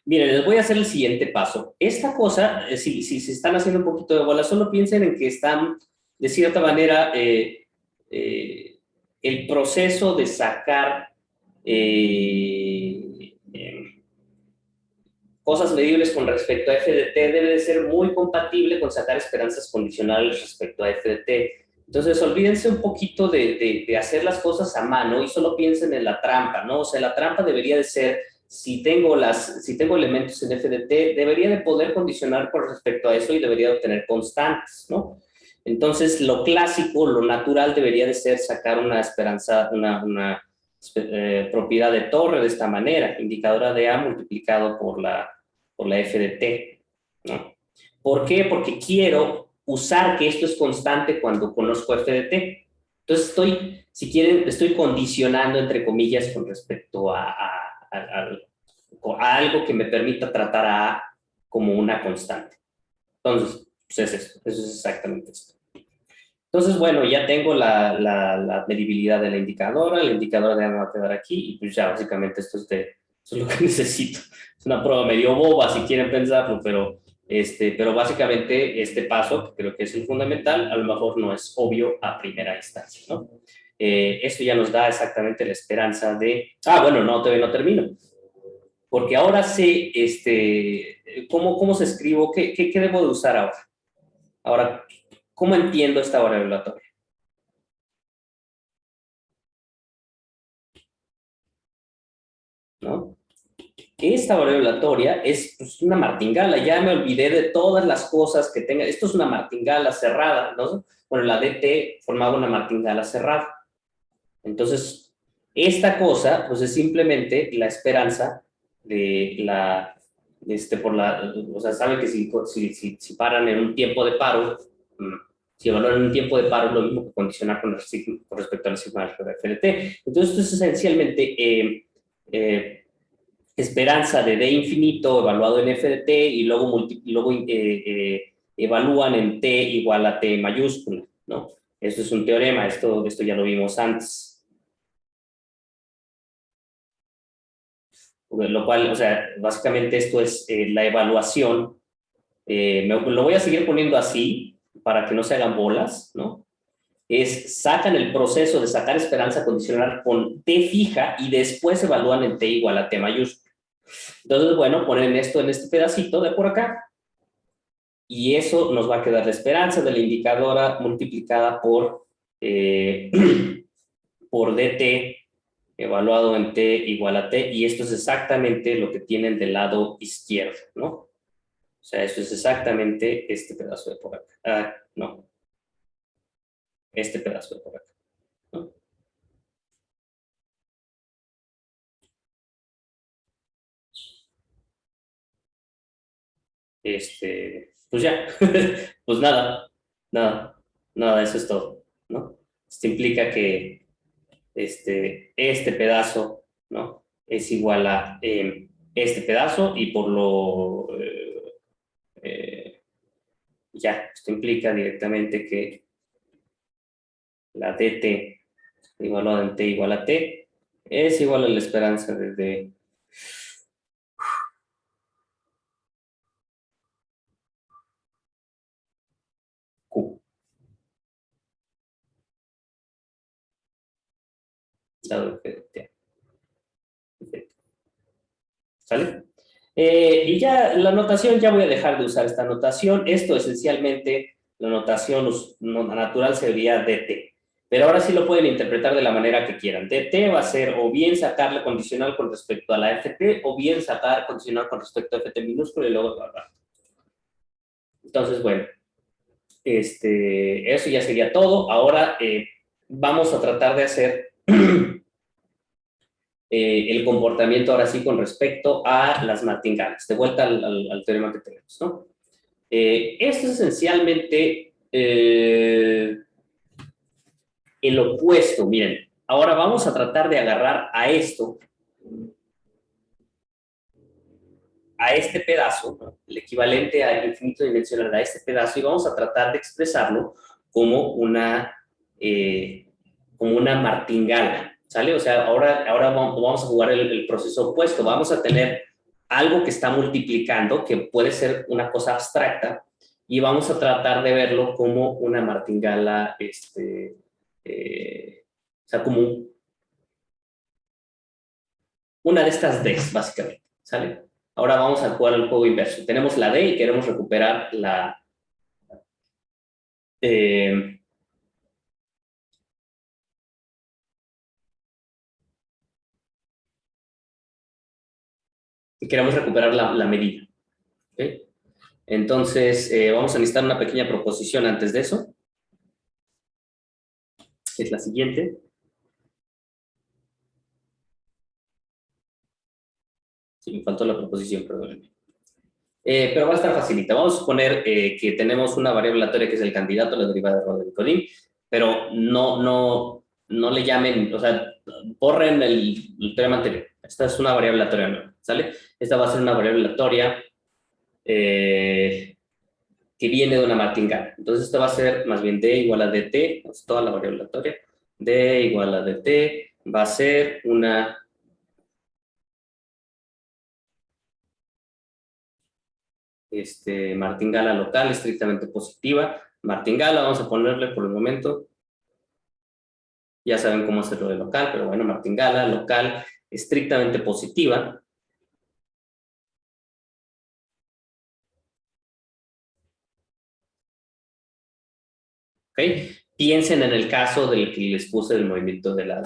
Miren, les voy a hacer el siguiente paso. Esta cosa, si se están haciendo un poquito de bolas, solo piensen en que están, de cierta manera, el proceso de sacar cosas medibles con respecto a f de t debe de ser muy compatible con sacar esperanzas condicionales respecto a f de t. Entonces, olvídense un poquito de hacer las cosas a mano y solo piensen en la trampa, ¿no? O sea, la trampa debería de ser, si tengo elementos en f de t, debería de poder condicionar con respecto a eso y debería de obtener constantes, ¿no? Entonces, lo clásico, lo natural debería de ser sacar una esperanza, una propiedad de Torre de esta manera, indicadora de A multiplicado por la f de t, ¿no? ¿Por qué? Porque quiero usar que esto es constante cuando conozco f de t. Entonces si quieren, estoy condicionando, entre comillas, con respecto a algo que me permita tratar a A como una constante. Entonces, pues es esto, eso es exactamente esto. Entonces, bueno, ya tengo la medibilidad de la indicadora de A me va a quedar aquí, y pues ya básicamente esto es Eso es lo que necesito. Es una prueba medio boba si quieren pensarlo, pero básicamente este paso, que creo que es el fundamental, a lo mejor no es obvio a primera instancia, ¿no? Esto ya nos da exactamente la esperanza de... bueno, no, todavía no termino. Porque ahora sé, ¿cómo se escribo? ¿Qué debo de usar ahora? Ahora, ¿cómo entiendo esta variable aleatoria? ¿No? Esta variable aleatoria es pues, una martingala. Ya me olvidé de todas las cosas que tenga. Esto es una martingala cerrada, ¿no? Bueno, la DT formaba una martingala cerrada. Entonces, esta cosa, pues es simplemente la esperanza de o sea, saben que si paran en un tiempo de paro, si evalúan un tiempo de paro, es lo mismo que condicionar con respecto al sigma de FDT. Entonces, esto es esencialmente esperanza de D infinito evaluado en F de T y luego evalúan en T igual a T mayúscula, ¿no? Esto es un teorema, esto ya lo vimos antes. Lo cual, o sea, básicamente esto es la evaluación. Lo voy a seguir poniendo así para que no se hagan bolas, ¿no? Sacan el proceso de sacar esperanza condicional con T fija y después evalúan en T igual a T mayúscula. Entonces, bueno, ponen esto en este pedacito de por acá y eso nos va a quedar la esperanza de la indicadora multiplicada por dt evaluado en t igual a t, y esto es exactamente lo que tienen del lado izquierdo, ¿no? O sea, eso es exactamente este pedazo de por acá. No. Este pedazo de por acá, ¿no? Pues ya, pues nada, eso es todo, ¿no? Esto implica que este pedazo, ¿no? Es igual a este pedazo y por lo... ya, esto implica directamente que la dt igual a t igual a t es igual a la esperanza de d. Q. Dado f de t. Perfecto. ¿Sale? Y ya la notación, ya voy a dejar de usar esta notación. Esto esencialmente, la notación natural sería dt. Pero ahora sí lo pueden interpretar de la manera que quieran. dt va a ser o bien sacarle condicional con respecto a la ft, o bien sacar condicional con respecto a ft minúsculo y luego evaluar. Entonces, bueno, eso ya sería todo. Ahora vamos a tratar de hacer el comportamiento ahora sí con respecto a las martingalas. De vuelta al teorema que tenemos, ¿no? Esto es esencialmente el opuesto. Miren, ahora vamos a tratar de agarrar a esto, a este pedazo, ¿no? El equivalente al infinito dimensional a este pedazo, y vamos a tratar de expresarlo como una martingala, ¿sale? O sea, ahora vamos a jugar el proceso opuesto. Vamos a tener algo que está multiplicando, que puede ser una cosa abstracta, y vamos a tratar de verlo como una martingala, o sea, como una de estas Ds, básicamente, ¿sale? Ahora vamos a jugar el juego inverso. Tenemos la D y queremos recuperar la... queremos recuperar la medida. ¿Okay? Entonces, vamos a necesitar una pequeña proposición antes de eso. Es la siguiente. Sí, me faltó la proposición, perdónenme. Pero va a estar facilita. Vamos a suponer que tenemos una variable aleatoria que es el candidato a la derivada de Rodin-Collin, pero no le llamen, o sea, borren el teorema anterior. Esta es una variable aleatoria nueva, ¿sale? Esta va a ser una variable aleatoria que viene de una martingala. Entonces, esta va a ser más bien d igual a dt, es toda la variable aleatoria. D igual a dt va a ser una Martingala local estrictamente positiva. Martingala, vamos a ponerle por el momento. Ya saben cómo hacerlo de local, pero bueno, martingala local estrictamente positiva. ¿Ok? Piensen en el caso del que les puse del movimiento de la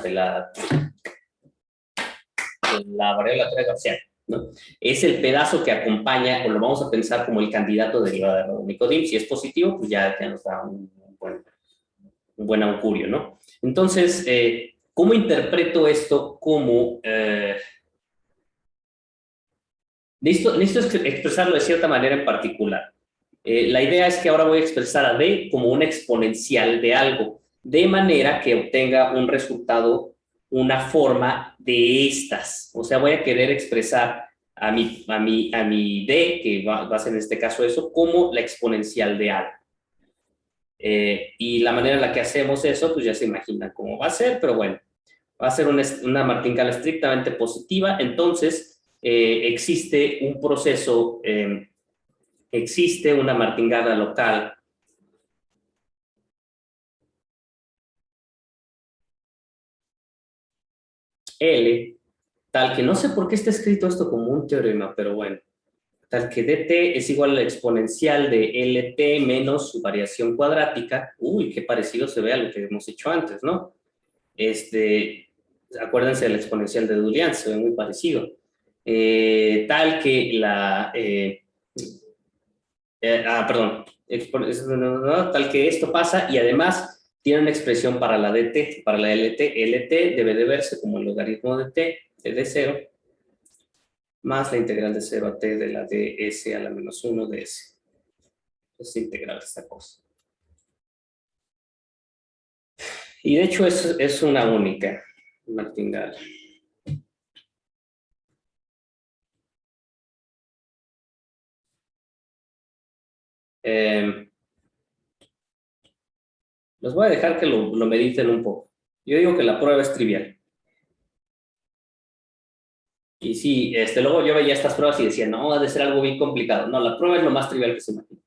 variola gaussiana, ¿no? Es el pedazo que acompaña, o lo vamos a pensar como el candidato derivado de Rodion-Nikodym. Si es positivo, pues ya nos da un buen augurio, ¿no? Entonces, ¿cómo interpreto esto como... necesito expresarlo de cierta manera en particular. La idea es que ahora voy a expresar a D como una exponencial de algo, de manera que obtenga un resultado, una forma de estas. O sea, voy a querer expresar a mi D, que va a ser en este caso eso, como la exponencial de algo. Y la manera en la que hacemos eso, pues ya se imagina cómo va a ser, pero bueno, va a ser una martingala estrictamente positiva. Entonces, existe un proceso, existe una martingala local L, tal que no sé por qué está escrito esto como un teorema, pero bueno, tal que dt es igual a la exponencial de LT menos su variación cuadrática. Uy, qué parecido se ve a lo que hemos hecho antes, ¿no? Acuérdense de la exponencial de Dulian, se ve muy parecido. Tal que perdón, tal que esto pasa y además tiene una expresión para la dt, para la lt. Lt debe de verse como el logaritmo de t, de d0, más la integral de 0 a t de la ds a la menos 1 ds. Es integral esta cosa. Y de hecho es una única martingala. Les voy a dejar que lo mediten un poco. Yo digo que la prueba es trivial. Y sí, luego yo veía estas pruebas y decía, no, ha de ser algo bien complicado. No, la prueba es lo más trivial que se imagina.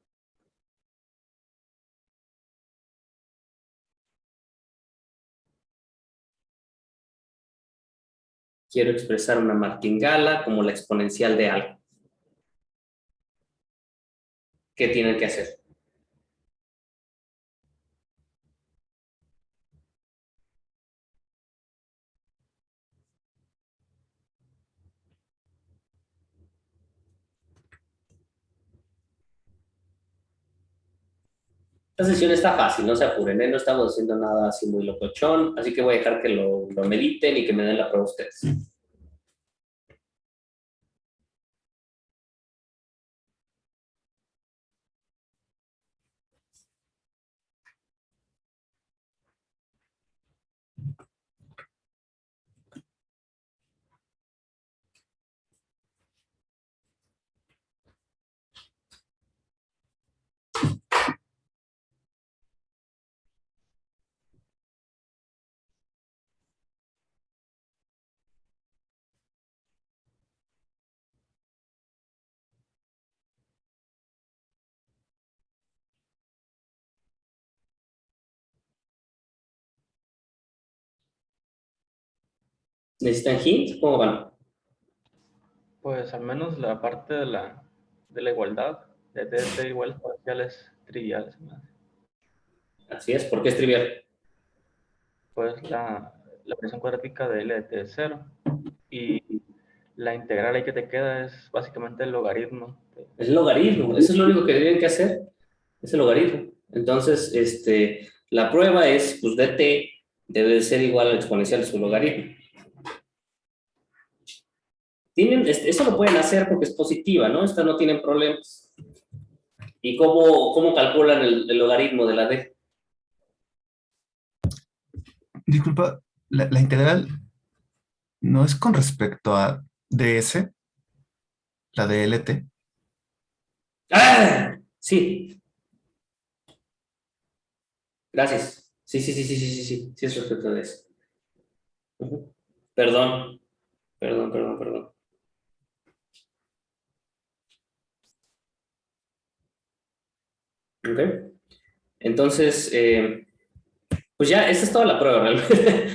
Quiero expresar una martingala como la exponencial de algo. ¿Qué tienen que hacer? Esta sesión está fácil, no se apuren, ¿eh? No estamos haciendo nada así muy locochón, así que voy a dejar que lo mediten y que me den la prueba ustedes. ¿Necesitan hint? ¿Cómo van? Pues al menos la parte de la igualdad, de dt iguales parciales triviales. Así es, ¿por qué es trivial? Pues la presión cuadrática de L de t es 0 y la integral ahí que te queda es básicamente el logaritmo. Es el logaritmo, eso es lo único que tienen que hacer, es el logaritmo. Entonces, la prueba es, pues dt debe de ser igual a la exponencial de su logaritmo. Eso lo pueden hacer porque es positiva, ¿no? Esta no tienen problemas. ¿Y cómo calculan el logaritmo de la d? Disculpa, la integral no es con respecto a ds, la de lt. ¡Ah! Sí, gracias. Sí es respecto de eso. Perdón, perdón. ¿Ok? Entonces, pues ya, esta es toda la prueba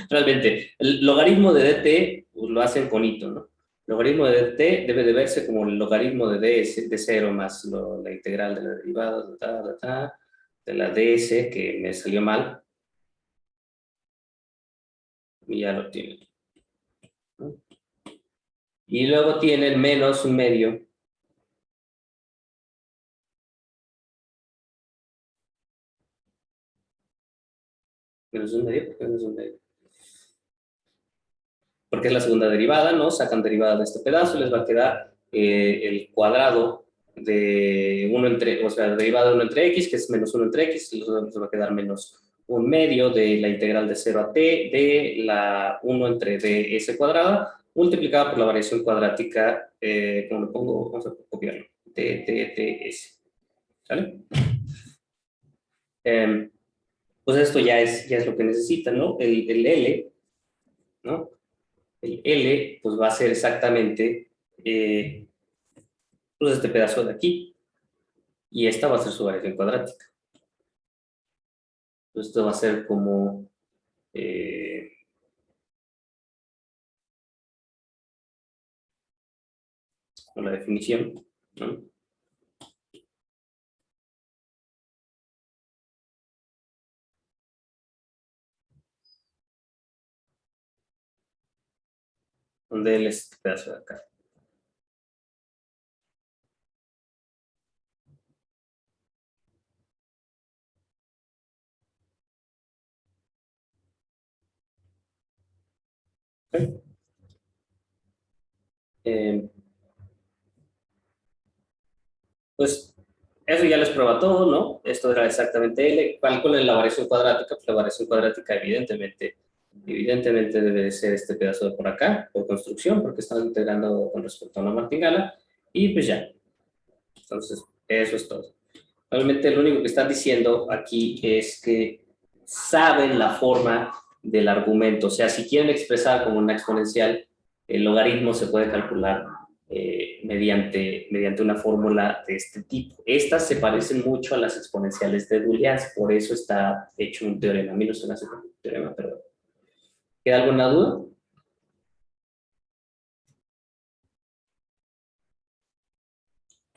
realmente. El logaritmo de dt pues, lo hacen con hito, ¿no? El logaritmo de dt debe de verse como el logaritmo de ds de 0 más la integral de la derivada de la ds, que me salió mal, y ya lo tienen, ¿no? Y luego tienen menos un medio menos un medio, ¿por qué menos un medio? Porque es la segunda derivada, ¿no? Sacan derivada de este pedazo, les va a quedar el cuadrado de 1 entre, o sea, la derivada de 1 entre x, que es menos 1 entre x, les va a quedar menos un medio de la integral de 0 a t de la 1 entre ds cuadrada, multiplicada por la variación cuadrática, como lo pongo, vamos a copiarlo, de ds, ¿sale? Pues esto ya es lo que necesitan, ¿no? El L, ¿no? El L, pues va a ser exactamente pues este pedazo de aquí, y esta va a ser su variación cuadrática. Entonces esto va a ser como con la definición, ¿no? Donde L es este pedazo de acá. ¿Okay? Pues eso ya les prueba todo, ¿no? Esto era exactamente L. ¿Cuál es la variación cuadrática? Pues la variación cuadrática evidentemente debe de ser este pedazo de por acá, por construcción, porque estamos integrando con respecto a una martingala, y pues ya. Entonces, eso es todo. Realmente lo único que están diciendo aquí es que saben la forma del argumento. O sea, si quieren expresar como una exponencial, el logaritmo se puede calcular mediante una fórmula de este tipo. Estas se parecen mucho a las exponenciales de Dullians, por eso está hecho un teorema. A mí no se me hace un teorema, pero ¿queda alguna duda?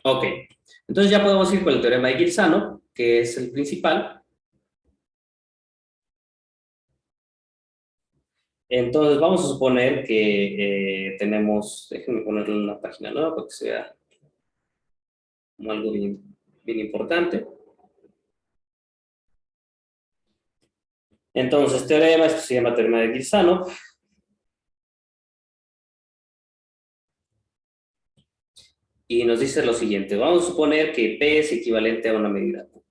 Ok, entonces ya podemos ir con el teorema de Girsano, que es el principal. Entonces vamos a suponer que tenemos, déjenme ponerlo en una página nueva para que sea como algo bien importante. Entonces, teorema, esto se llama teorema de Girsano. Y nos dice lo siguiente, vamos a suponer que P es equivalente a una medida Q,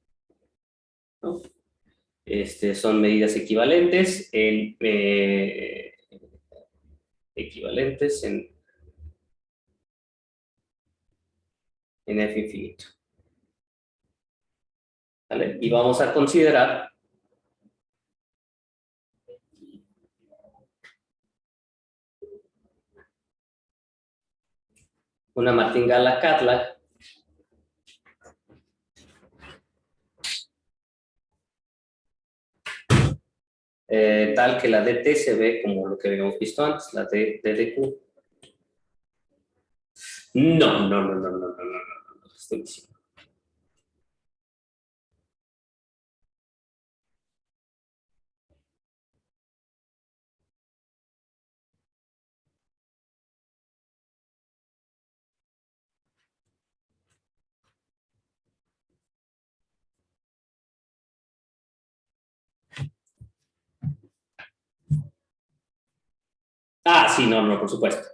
¿no? Son medidas equivalentes en F infinito, ¿vale? Y vamos a considerar una martingala-Catlag tal que la dt se ve como lo que habíamos visto antes, la dq. No, estoy diciendo. Ah, sí, no, por supuesto.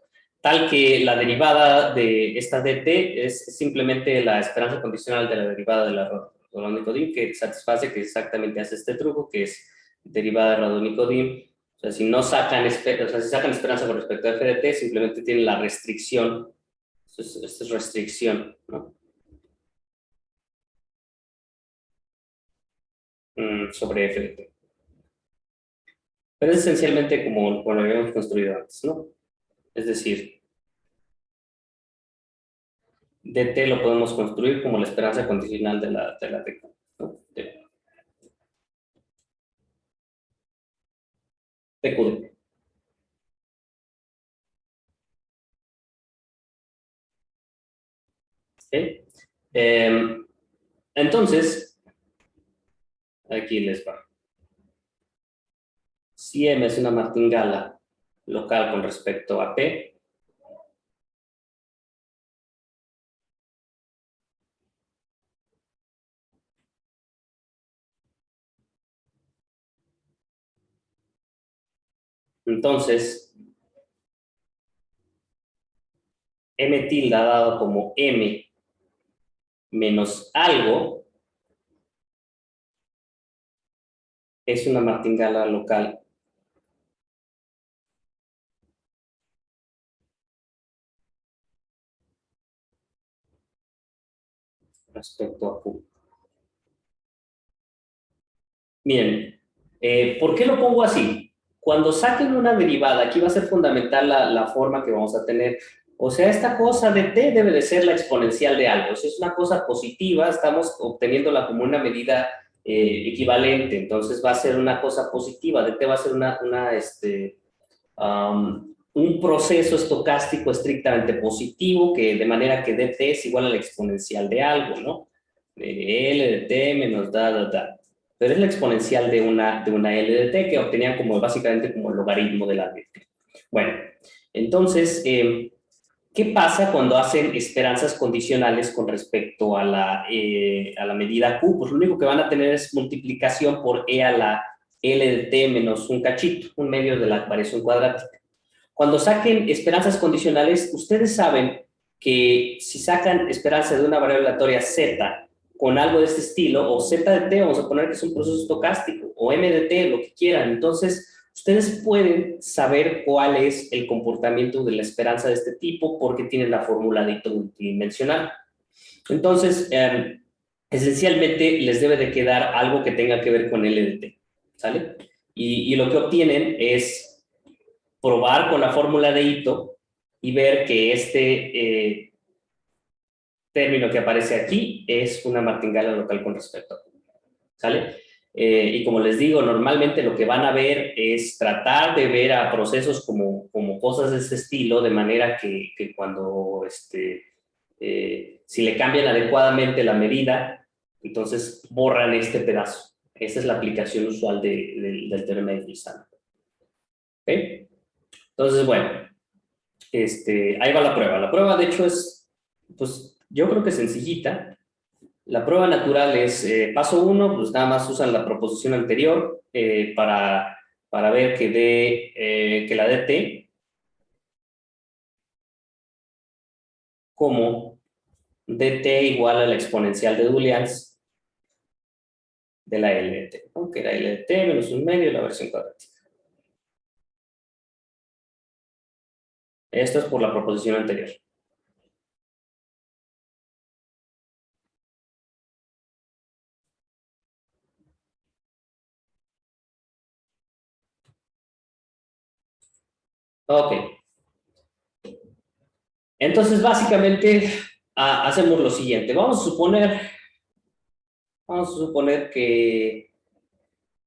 Tal que la derivada de esta dt es simplemente la esperanza condicional de la derivada de la Radon-Nikodym, que satisface, que exactamente hace este truco, que es derivada de Radon-Nikodym. O sea, si no sacan, o sea, si sacan esperanza con respecto a f de t, simplemente tienen la restricción. Esta es restricción, ¿no? Sobre f de t. Pero es esencialmente como lo habíamos construido antes, ¿no? Es decir, dt lo podemos construir como la esperanza condicional de la t, ¿no? PQD. ¿Okay? Entonces, aquí les va. Si M es una martingala local con respecto a P, entonces M tilde dado como M menos algo es una martingala local respecto a Q. Miren, ¿por qué lo pongo así? Cuando saquen una derivada, aquí va a ser fundamental la forma que vamos a tener. O sea, esta cosa de t debe de ser la exponencial de algo. Si es una cosa positiva, estamos obteniéndola como una medida equivalente. Entonces va a ser una cosa positiva. De t va a ser un proceso estocástico estrictamente positivo, que de manera que dt es igual a la exponencial de algo, ¿no? L de t menos da. Pero es la exponencial de una L de t que obtenían como básicamente como el logaritmo de la dt. Bueno, entonces, ¿qué pasa cuando hacen esperanzas condicionales con respecto a la medida Q? Pues lo único que van a tener es multiplicación por E a la L de t menos un cachito, un medio de la variación cuadrática. Cuando saquen esperanzas condicionales, ustedes saben que si sacan esperanza de una variable aleatoria z con algo de este estilo, o z de t, vamos a poner que es un proceso estocástico, o m de t, lo que quieran, entonces ustedes pueden saber cuál es el comportamiento de la esperanza de este tipo porque tienen la fórmula de hito multidimensional. Entonces, esencialmente les debe de quedar algo que tenga que ver con L de t, ¿sale? Y lo que obtienen es probar con la fórmula de hito y ver que este término que aparece aquí es una martingala local con respecto a Q, ¿sale? Y como les digo, normalmente lo que van a ver es tratar de ver a procesos como cosas de ese estilo, de manera que cuando, si le cambian adecuadamente la medida, entonces borran este pedazo. Esa es la aplicación usual del teorema de Glissant. ¿Ok? Entonces, bueno, ahí va la prueba. La prueba, de hecho, es, pues, yo creo que sencillita. La prueba natural es, paso 1, pues nada más usan la proposición anterior para ver que la dt como dt igual a la exponencial de Deulians de la L de t, ¿no? Que era L de t menos un medio de la versión cuadrática. Esto es por la proposición anterior. Ok. Entonces, básicamente, hacemos lo siguiente. Vamos a suponer que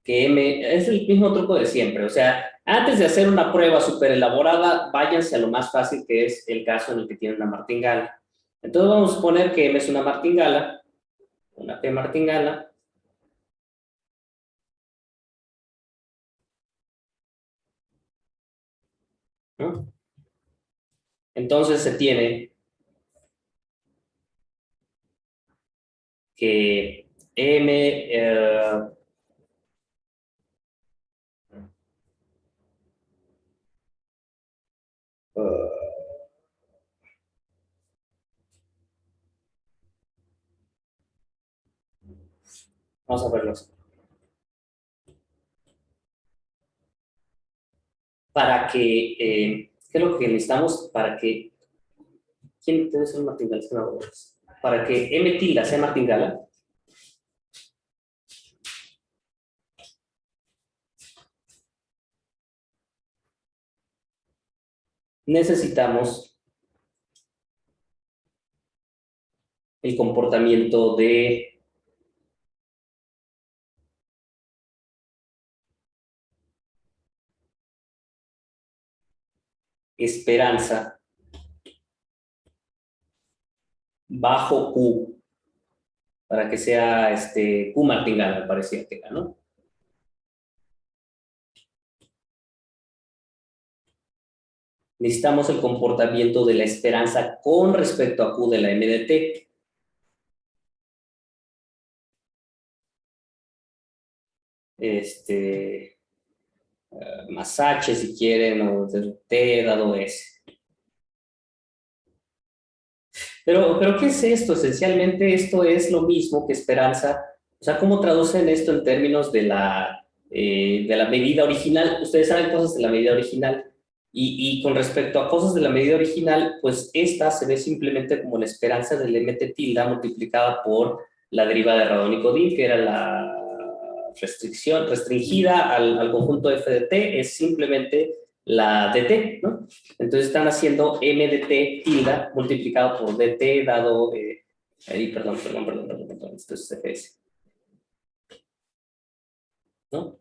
M es el mismo truco de siempre. O sea, antes de hacer una prueba súper elaborada, váyanse a lo más fácil, que es el caso en el que tienen una martingala. Entonces vamos a suponer que M es una martingala, una P martingala. ¿No? Entonces se tiene que M... vamos a verlo. Para que... ¿qué es lo que necesitamos para que... ¿Quién debe ser martingala? Para que M tilde sea martingala, necesitamos el comportamiento de esperanza bajo Q, para que sea Q martingale, me parecía que era, ¿no? Necesitamos el comportamiento de la esperanza con respecto a Q de la MDT. Más H si quieren, o T dado S. Pero ¿qué es esto? Esencialmente esto es lo mismo que esperanza. O sea, ¿cómo traducen esto en términos de la medida original? Ustedes saben cosas de la medida original. Y con respecto a cosas de la medida original, pues esta se ve simplemente como la esperanza del MT tilde multiplicada por la derivada de Radon-Nikodym, que era la restricción restringida al conjunto f de t, es simplemente la dt, ¿no? Entonces están haciendo m de t tilde multiplicado por dt dado, perdón, esto es fs, ¿no?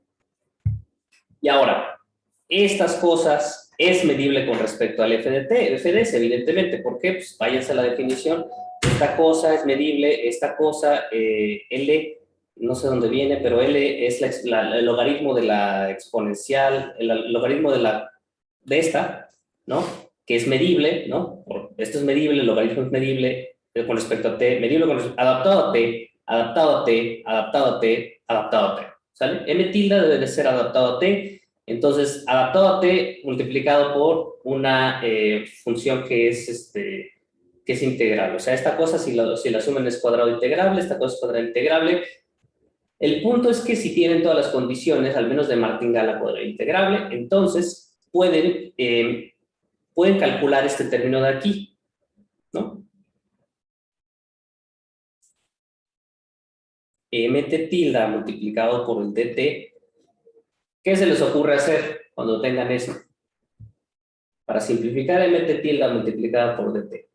Y ahora, estas cosas es medible con respecto al FDS, evidentemente. ¿Por qué? Pues váyanse a la definición. Esta cosa es medible, esta cosa, L, no sé dónde viene, pero L es el logaritmo de la exponencial, el logaritmo de esta, ¿no? Que es medible, ¿no? Esto es medible, el logaritmo es medible con respecto a t, medible adaptado a t, adaptado a t, adaptado a t, adaptado a t. ¿Sale? M tilde debe de ser adaptado a t. Entonces, adaptado a t multiplicado por una función que es integral. O sea, esta cosa, si la suman es cuadrado integrable, esta cosa es cuadrado integrable. El punto es que si tienen todas las condiciones, al menos de martingale cuadrado integrable, entonces pueden calcular este término de aquí, ¿no? mt tilde multiplicado por el dt. ¿Qué se les ocurre hacer cuando tengan eso? Para simplificar, mt tilde multiplicada por dt.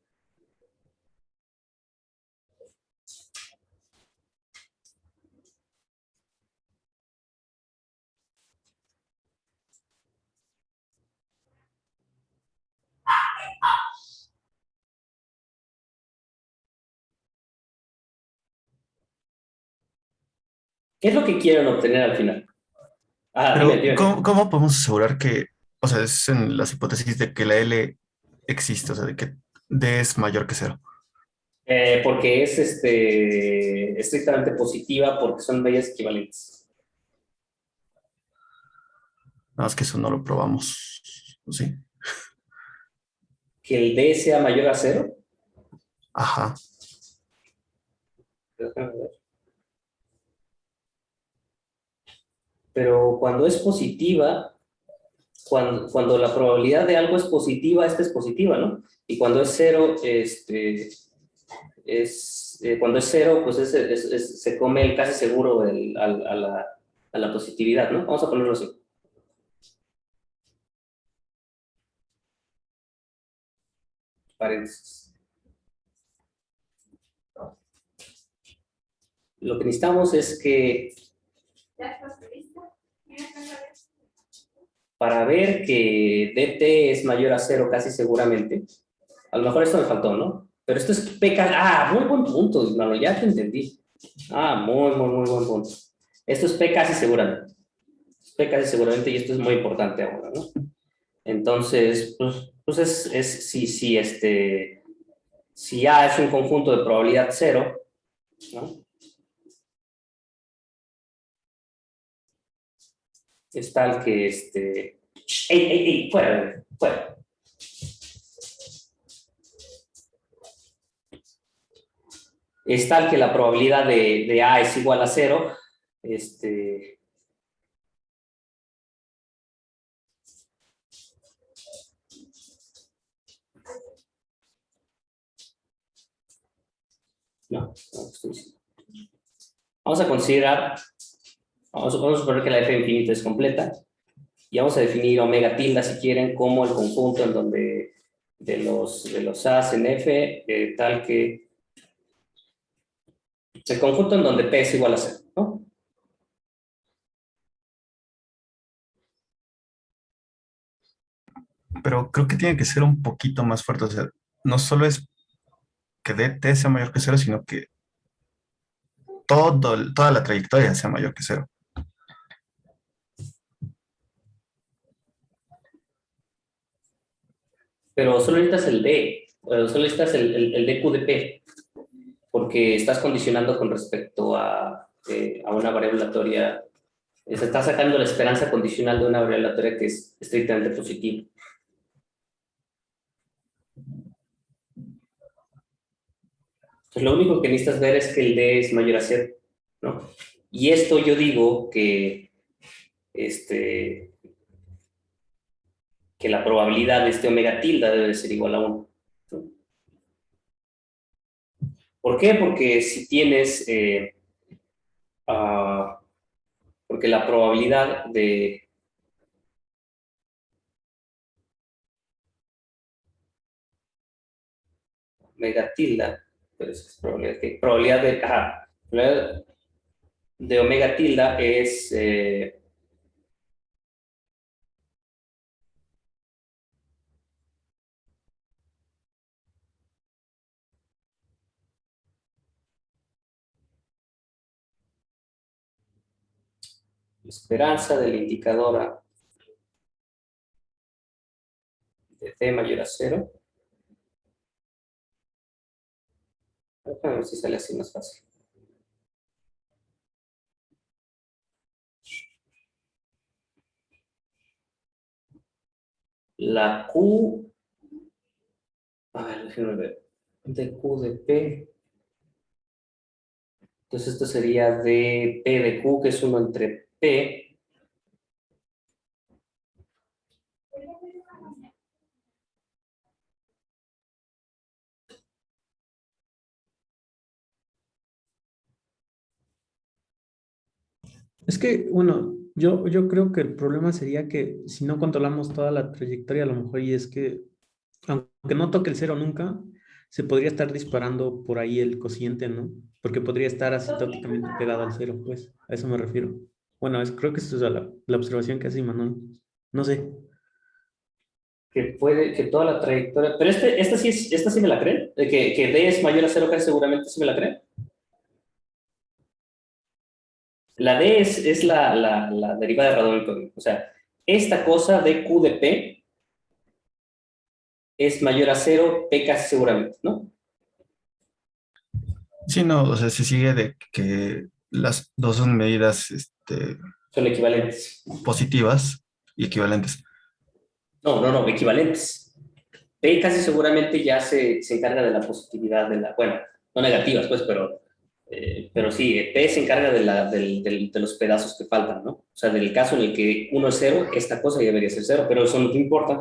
¿Qué es lo que quieren obtener al final? Pero, Dime. ¿cómo podemos asegurar que, o sea, es en las hipótesis de que la L existe, o sea, de que D es mayor que cero? Porque es estrictamente positiva porque son medias equivalentes. Nada más que eso no lo probamos, ¿o sí? Que el D sea mayor a cero. Ajá. Déjame ver. Pero cuando es positiva, cuando la probabilidad de algo es positiva, esta es positiva, ¿no? Y cuando es cero, cuando es cero, pues se come el casi seguro a la positividad, ¿no? Vamos a ponerlo así. Paréntesis. Lo que necesitamos es que para ver que dt es mayor a cero casi seguramente, a lo mejor esto me faltó, ¿no? Pero esto es PK. Muy buen punto, hermano, ya te entendí. Muy buen punto. Esto es P casi seguramente. P casi seguramente y esto es muy importante ahora, ¿no? Entonces, pues si A es un conjunto de probabilidad cero, ¿no? Es tal que ¡Ey! Fuera. Es tal que la probabilidad de A es igual a cero, no estoy diciendo. Vamos a considerar, vamos a suponer que la f infinita es completa, y vamos a definir omega tilde, si quieren, como el conjunto en donde de los A's en F, tal que el conjunto en donde P es igual a 0, ¿no? pero creo que tiene que ser un poquito más fuerte. O sea, no solo es que dt sea mayor que cero, sino que toda la trayectoria sea mayor que cero. Pero solo necesitas el D, solo necesitas el DQDP, porque estás condicionando con respecto a una variable aleatoria, se está sacando la esperanza condicional de una variable aleatoria que es estrictamente positiva. Entonces, lo único que necesitas ver es que el D es mayor a cero, ¿no? Y esto yo digo este, que la probabilidad de este omega tilde debe ser igual a 1. ¿No? ¿Por qué? Porque si tienes, porque la probabilidad de omega tilde, pues es probabilidad de, probabilidad de omega tilde es, esperanza de la indicadora de t mayor a 0. A ver si sale así más fácil. La Q, a ver, déjenme ver, de Q de P. Entonces esto sería de P de Q, que es 1 entre P. Es que, bueno, yo creo que el problema sería que si no controlamos toda la trayectoria, a lo mejor, y es que, aunque no toque el cero nunca, se podría estar disparando por ahí el cociente, ¿no? Porque podría estar asintóticamente pegado al cero, pues, a eso me refiero. Bueno, creo que esa es la observación que hace Manuel. No sé. Que puede, que toda la trayectoria, pero esta sí me la creen, de que D es mayor a 0, casi seguramente sí me la creen. La D es la derivada de radón incógnito, o sea, esta cosa de Q de P es mayor a 0, P casi seguramente, ¿no? Sí, no, o sea, se sigue de que las dos son medidas Son equivalentes. positivas y equivalentes. No, equivalentes. P casi seguramente ya se encarga de la positividad de la, bueno, no negativas, pues, pero sí, P se encarga de los pedazos que faltan, ¿no? O sea, del caso en el que uno es cero, esta cosa ya debería ser cero, pero eso no te importa,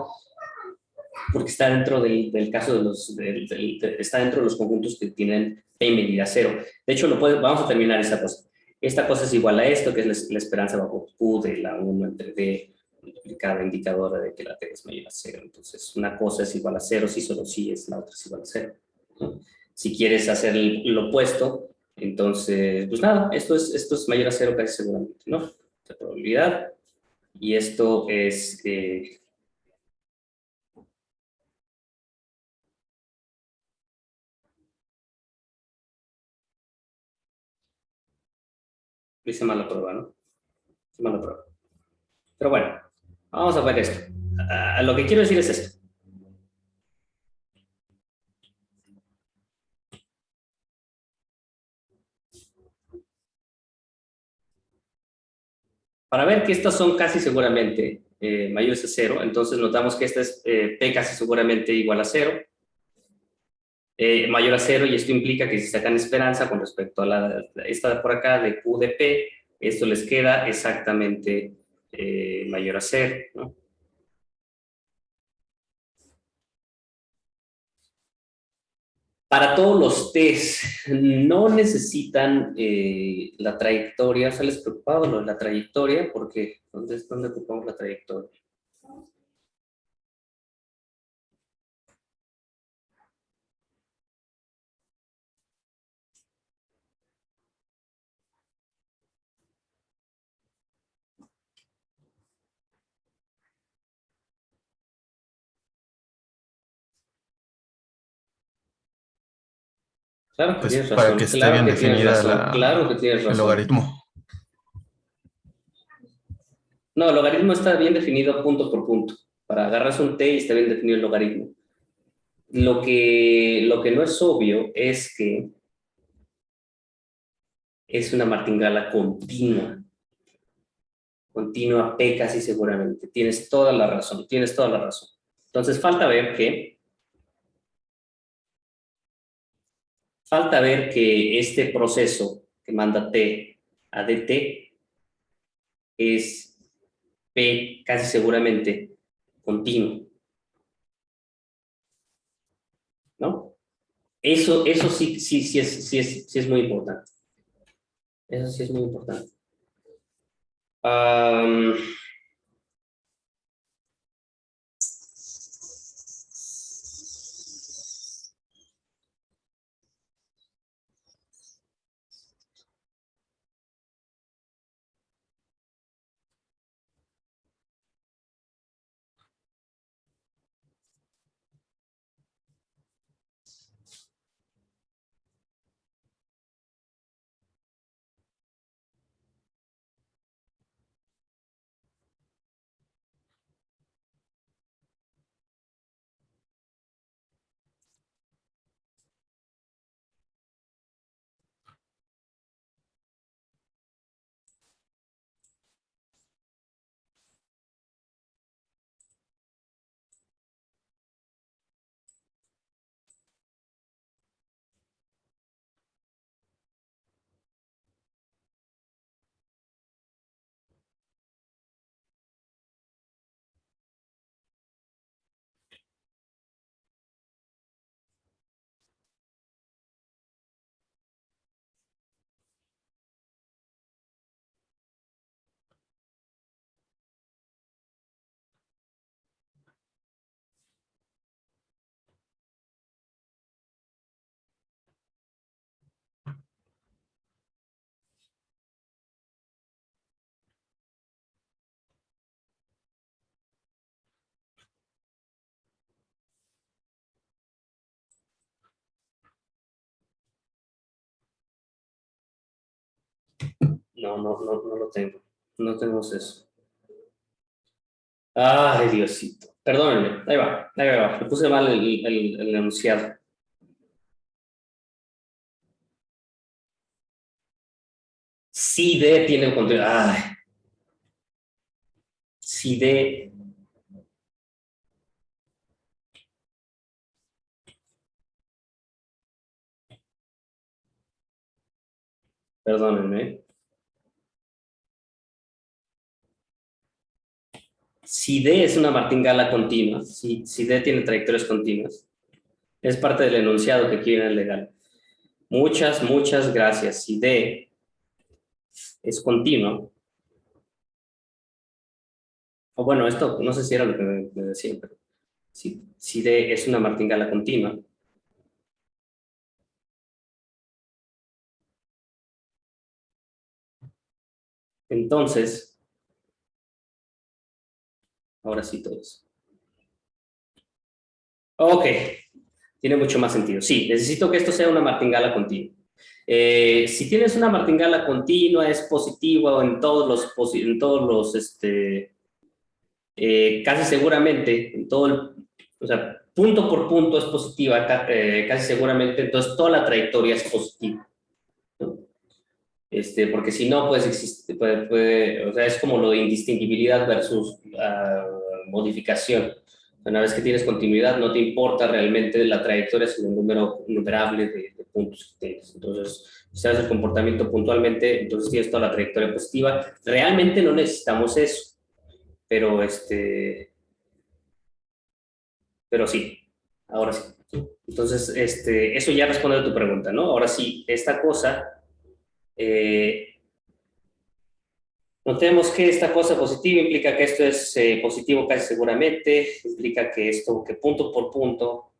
porque está dentro del caso de está dentro de los conjuntos que tienen P medida cero. De hecho, vamos a terminar esta cosa. Esta cosa es igual a esto, que es la esperanza bajo Q de la 1 entre D multiplicada indicadora de que la T es mayor a cero. Entonces, una cosa es igual a cero si solo si es, la otra es igual a cero, ¿no? Si quieres hacer lo opuesto, entonces, pues nada, esto es mayor a cero casi seguramente, ¿no? La probabilidad. Y esto es... hice mal la prueba, ¿no? Hice mal la prueba. Pero bueno, vamos a ver esto. Lo que quiero decir es esto. Para ver que estas son casi seguramente mayores a cero, entonces notamos que esta es P casi seguramente igual a cero, mayor a cero, y esto implica que si sacan esperanza con respecto a esta de por acá, de Q de P, esto les queda exactamente mayor a cero, ¿no? Para todos los test, no necesitan la trayectoria, o les preocupaba lo de la trayectoria, porque ¿dónde ocupamos la trayectoria? Claro que Pues tienes para razón, que esté claro bien que tienes definida razón, claro que tienes el razón. logaritmo. No, el logaritmo está bien definido punto por punto. Para agarrarse un t y está bien definido el logaritmo. Lo que no es obvio es que es una martingala continua. Continua P casi seguramente. Tienes toda la razón, tienes toda la razón. Entonces falta ver que este proceso que manda T a dt es P casi seguramente continuo, ¿no? Eso sí es muy importante. Eso sí es muy importante. Am, no lo tengo. No tenemos eso. Ay, Diosito. Perdónenme. Ahí va, ahí va. Le puse mal el enunciado. Si D tiene un contenido. Ay. Si D. Perdónenme. Si D es una martingala continua, si D tiene trayectorias continuas, es parte del enunciado que quiere el legal. Muchas gracias. Si D es continuo, o bueno, esto no sé si era lo que me decían, pero si D es una martingala continua, entonces, ahora sí todo eso. Ok, tiene mucho más sentido. Sí, necesito que esto sea una martingala continua. Si tienes una martingala continua, es positiva en casi seguramente, o sea, punto por punto es positiva, casi seguramente, entonces toda la trayectoria es positiva, ¿no? Porque si no, pues existe, o sea, es como lo de indistinguibilidad versus modificación. Una vez que tienes continuidad, no te importa realmente la trayectoria, sino el número numerable de puntos que tienes. Entonces, si sabes el comportamiento puntualmente, entonces tienes toda la trayectoria positiva. Realmente no necesitamos eso, pero pero sí, ahora sí. Entonces, eso ya responde a tu pregunta, ¿no? Ahora sí, esta cosa, notemos que esta cosa positiva implica que esto es positivo casi seguramente, implica que que punto por punto,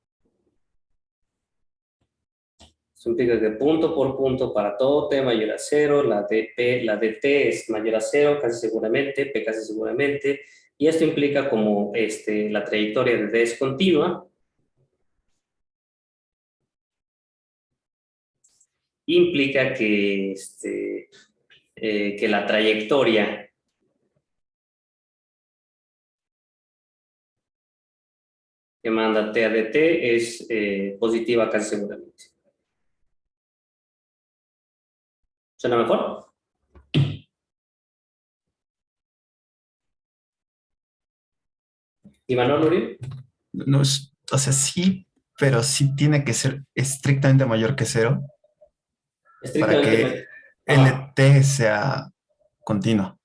eso implica que punto por punto para todo t mayor a 0, la dt es mayor a 0 casi seguramente, p casi seguramente, y esto implica como la trayectoria de d es continua, implica que la trayectoria que manda T a dt es positiva casi seguramente. ¿Suena mejor? ¿Y Manuel Uribe? No es, o sea, sí, pero sí tiene que ser estrictamente mayor que cero para que Estrictamente. LT sea continuo.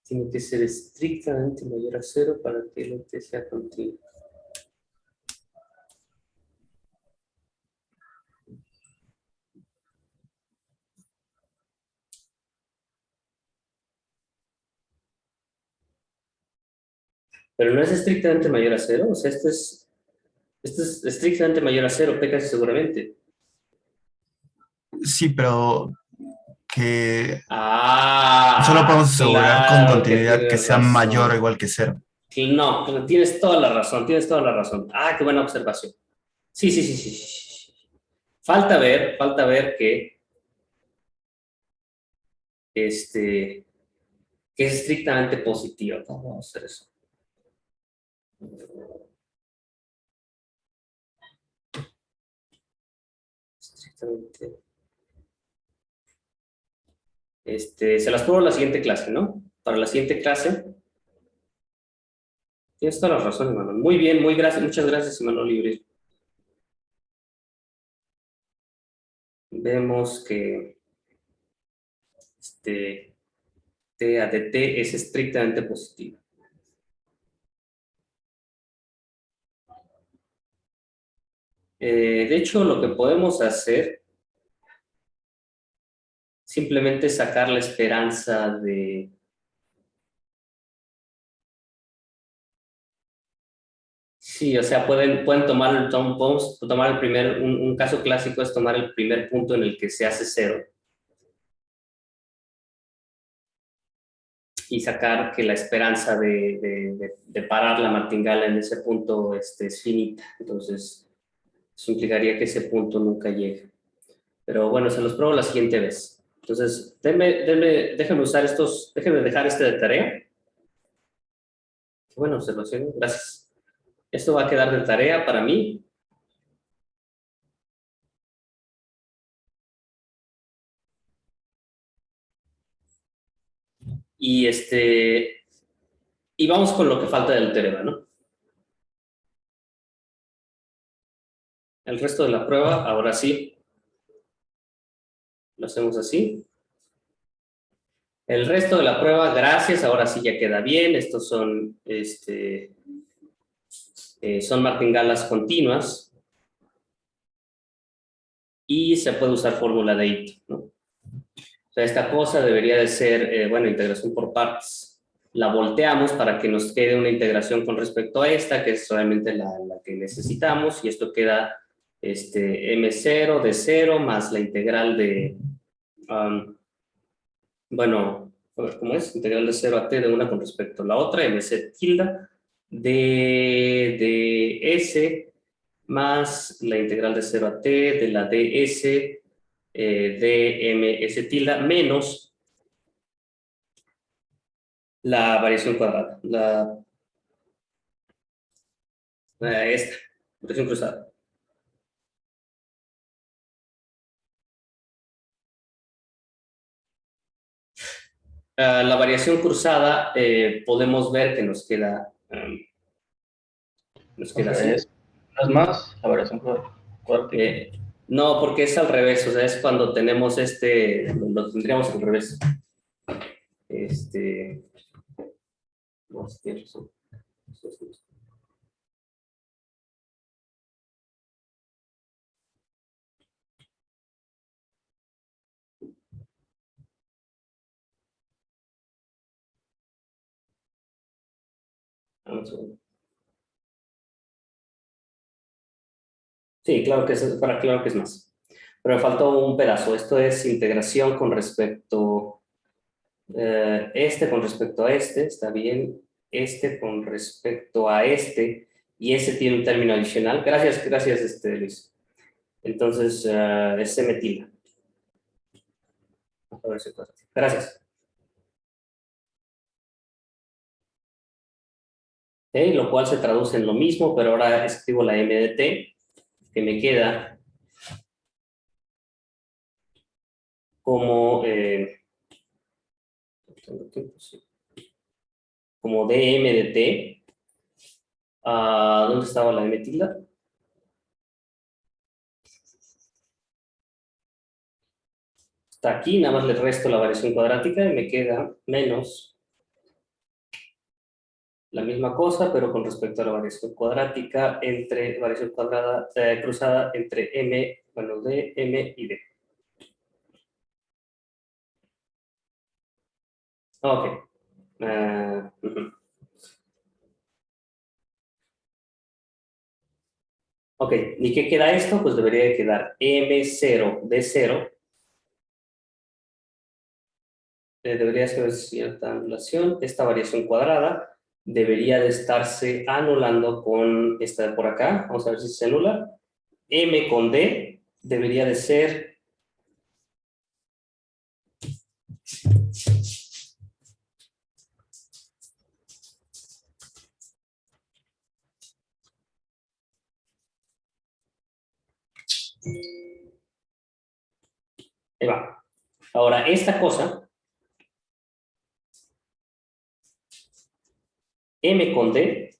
Tiene que ser estrictamente mayor a cero para que el T sea continuo. Pero no es estrictamente mayor a cero, o sea, esto es estrictamente mayor a cero, P casi seguramente. Sí, pero que solo podemos Ah, asegurar con claro que continuidad que tienes sea mayor o razón. igual que cero. No, tienes toda la razón, tienes toda la razón. Ah, qué buena observación. Sí, sí, sí, sí, sí, sí. Falta ver este, que es estrictamente positiva. Vamos a hacer eso. Estrictamente. Se las pruebo en la siguiente clase, ¿no? Para la siguiente clase, tienes toda la razón, Emanuel. Muy bien, muchas gracias, Emanuel Libre. Vemos que T a de T es estrictamente positivo. De hecho, lo que podemos hacer simplemente es sacar la esperanza de... Sí, o sea, pueden podemos tomar un caso clásico es tomar el primer punto en el que se hace cero y sacar que la esperanza de parar la martingala en ese punto es finita. Entonces, eso implicaría que ese punto nunca llegue. Pero bueno, se los pruebo la siguiente vez. Entonces, déjenme usar déjenme dejar de tarea. Qué buena observación, gracias. Esto va a quedar de tarea para mí. Y y vamos con lo que falta del teorema, ¿no? El resto de la prueba, ahora sí, lo hacemos así. El resto de la prueba, gracias, ahora sí ya queda bien. Estos son martingalas continuas y se puede usar fórmula de Ito, ¿no? O sea, esta cosa debería de ser, bueno, integración por partes. La volteamos para que nos quede una integración con respecto a esta, que es realmente la que necesitamos, y esto queda M0 de 0 más la integral de, bueno, a ver cómo es, integral de 0 a t de una con respecto a la otra, mc tilde de s más la integral de 0 a t de la ds de ms tilde menos la variación cuadrada, esta, variación cruzada. La variación cruzada podemos ver que nos queda así. Es más la variación cuadrática. No, porque es al revés, o sea, es cuando tenemos lo tendríamos al revés. No, sí tienes razón. Un segundo. Sí, claro que claro que es más. Pero me faltó un pedazo. Esto es integración con respecto Este con respecto a este, está bien. Este con respecto a este, y ese tiene un término adicional. Gracias, Luis. Entonces, es C-metila. A ver si puedo hacer. Gracias. Ok, lo cual se traduce en lo mismo, pero ahora escribo la M de T, que me queda como, tengo tiempo, sí, como dm de T. ¿Dónde estaba la M tilde? Está aquí, nada más le resto la variación cuadrática y me queda menos la misma cosa, pero con respecto a la variación cuadrática entre variación cuadrada cruzada entre m, bueno, d, m y d. Ok. Ujú. Ok, ¿y qué queda esto? Pues debería de quedar m0 d0. Debería ser cierta anulación. Esta variación cuadrada debería de estarse anulando con esta de por acá. Vamos a ver si se anula. M con D debería de ser ahí va. Ahora, esta cosa, M con D,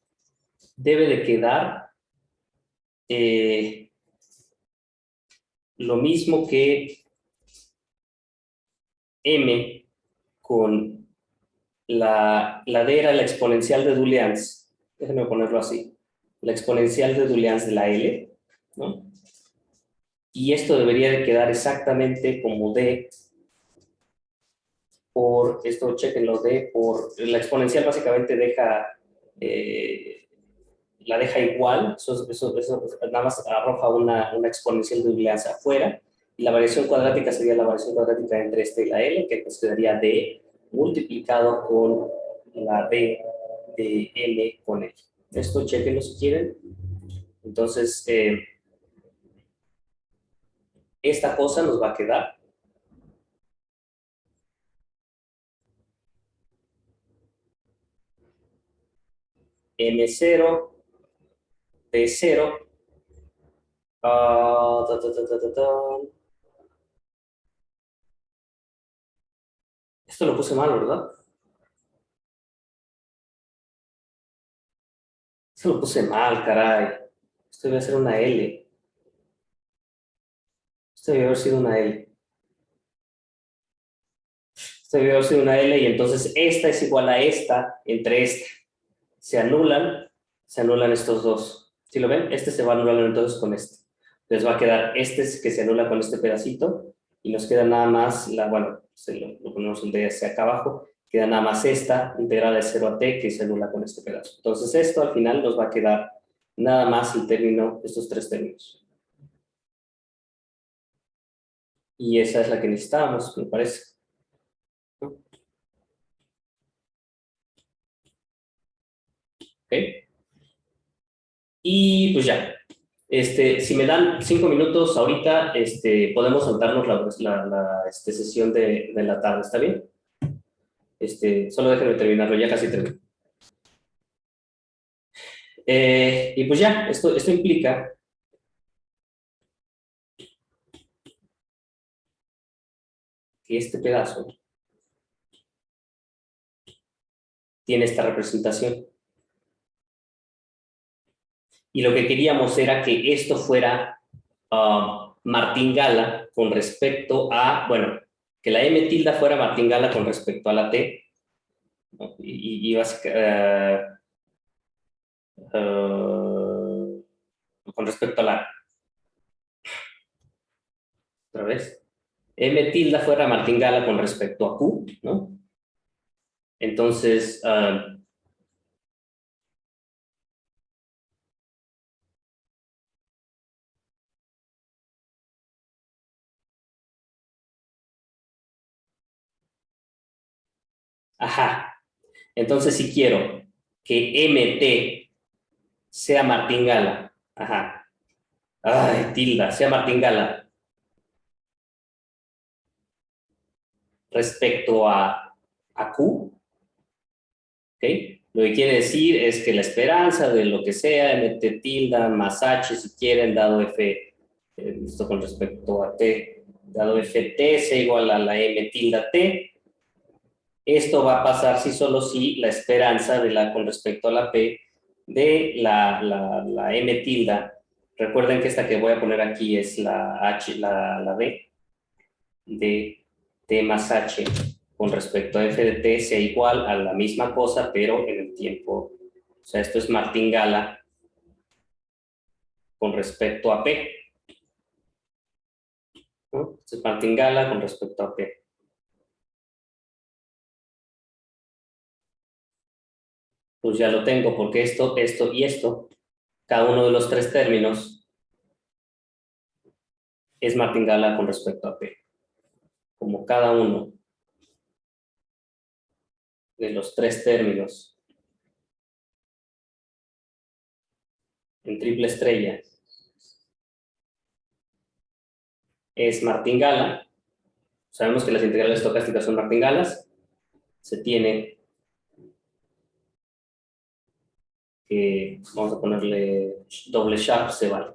debe de quedar lo mismo que M con la D era la exponencial de Dullians. Déjenme ponerlo así. La exponencial de Dullians de la L, ¿no? Y esto debería de quedar exactamente como D por, esto chequenlo, D por, la exponencial básicamente deja, la deja igual, eso nada más arroja una exponencial de Dullians afuera, y la variación cuadrática sería la variación cuadrática entre este y la L, que pues quedaría D multiplicado con la D de L con L. Esto chequenlo si quieren. Entonces, esta cosa nos va a quedar M0 D0. Esto lo puse mal, ¿verdad? Esto lo puse mal, caray. Esto debe ser una L. Esto debe haber sido una L. Esto debe haber sido una L y entonces esta es igual a esta entre esta. Se anulan estos dos. ¿Sí lo ven? Este se va a anular entonces con este. Les va a quedar este que se anula con este pedacito y nos queda nada más, bueno, lo ponemos el D hacia acá abajo, queda nada más esta integral de 0 a t que se anula con este pedazo. Entonces esto al final nos va a quedar nada más el término, estos tres términos. Y esa es la que necesitábamos, me parece. ¿Ok? Y pues ya. Si me dan 5 minutos ahorita, podemos saltarnos la sesión de la tarde, ¿está bien? Solo déjenme terminarlo, ya casi termino. Y pues ya, esto implica que este pedazo tiene esta representación. Y lo que queríamos era que esto fuera martingala con respecto a, bueno, que la M tilde fuera martingala con respecto a la T, ¿no? Y con respecto a la, otra vez, M tilde fuera martingala con respecto a Q, ¿no? Entonces, Ajá. Entonces, si quiero que MT sea martingala, ajá. Ay, tilda, sea martingala respecto a Q, ¿ok? Lo que quiere decir es que la esperanza de lo que sea, MT tilda más H, si quieren, dado F, esto con respecto a T, dado FT sea igual a la M tilda T, esto va a pasar si solo si la esperanza con respecto a la P de la M tilda. Recuerden que esta que voy a poner aquí es la H, la D, de T más H con respecto a F de T sea igual a la misma cosa, pero en el tiempo. O sea, esto es martingala con respecto a P. ¿No? Esto es martingala con respecto a P. Pues ya lo tengo, porque esto y esto, cada uno de los tres términos es martingala con respecto a P. Como cada uno de los tres términos en triple estrella es martingala, sabemos que las integrales estocásticas son martingalas, se tiene que, vamos a ponerle doble sharp, se vale.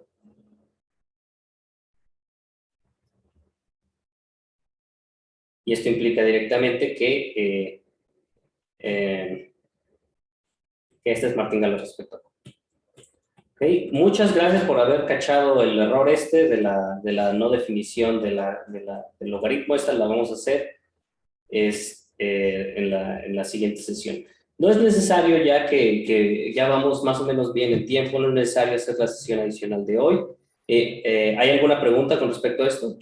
Y esto implica directamente que este es martingala respecto a. Okay. Muchas gracias por haber cachado el error de la no definición del logaritmo. Esta la vamos a hacer en la siguiente sesión. No es necesario, ya que ya vamos más o menos bien en tiempo, no es necesario hacer la sesión adicional de hoy. ¿Hay alguna pregunta con respecto a esto?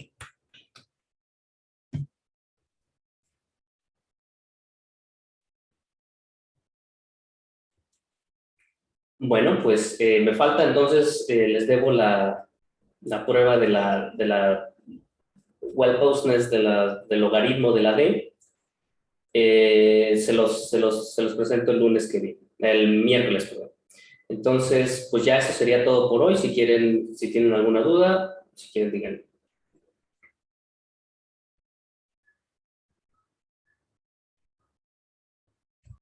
Bueno, pues me falta entonces, les debo la prueba de la well-postness del logaritmo de la D. Se los presento el lunes que viene, el miércoles, perdón. Entonces, pues ya eso sería todo por hoy. Si tienen alguna duda, si quieren, díganme.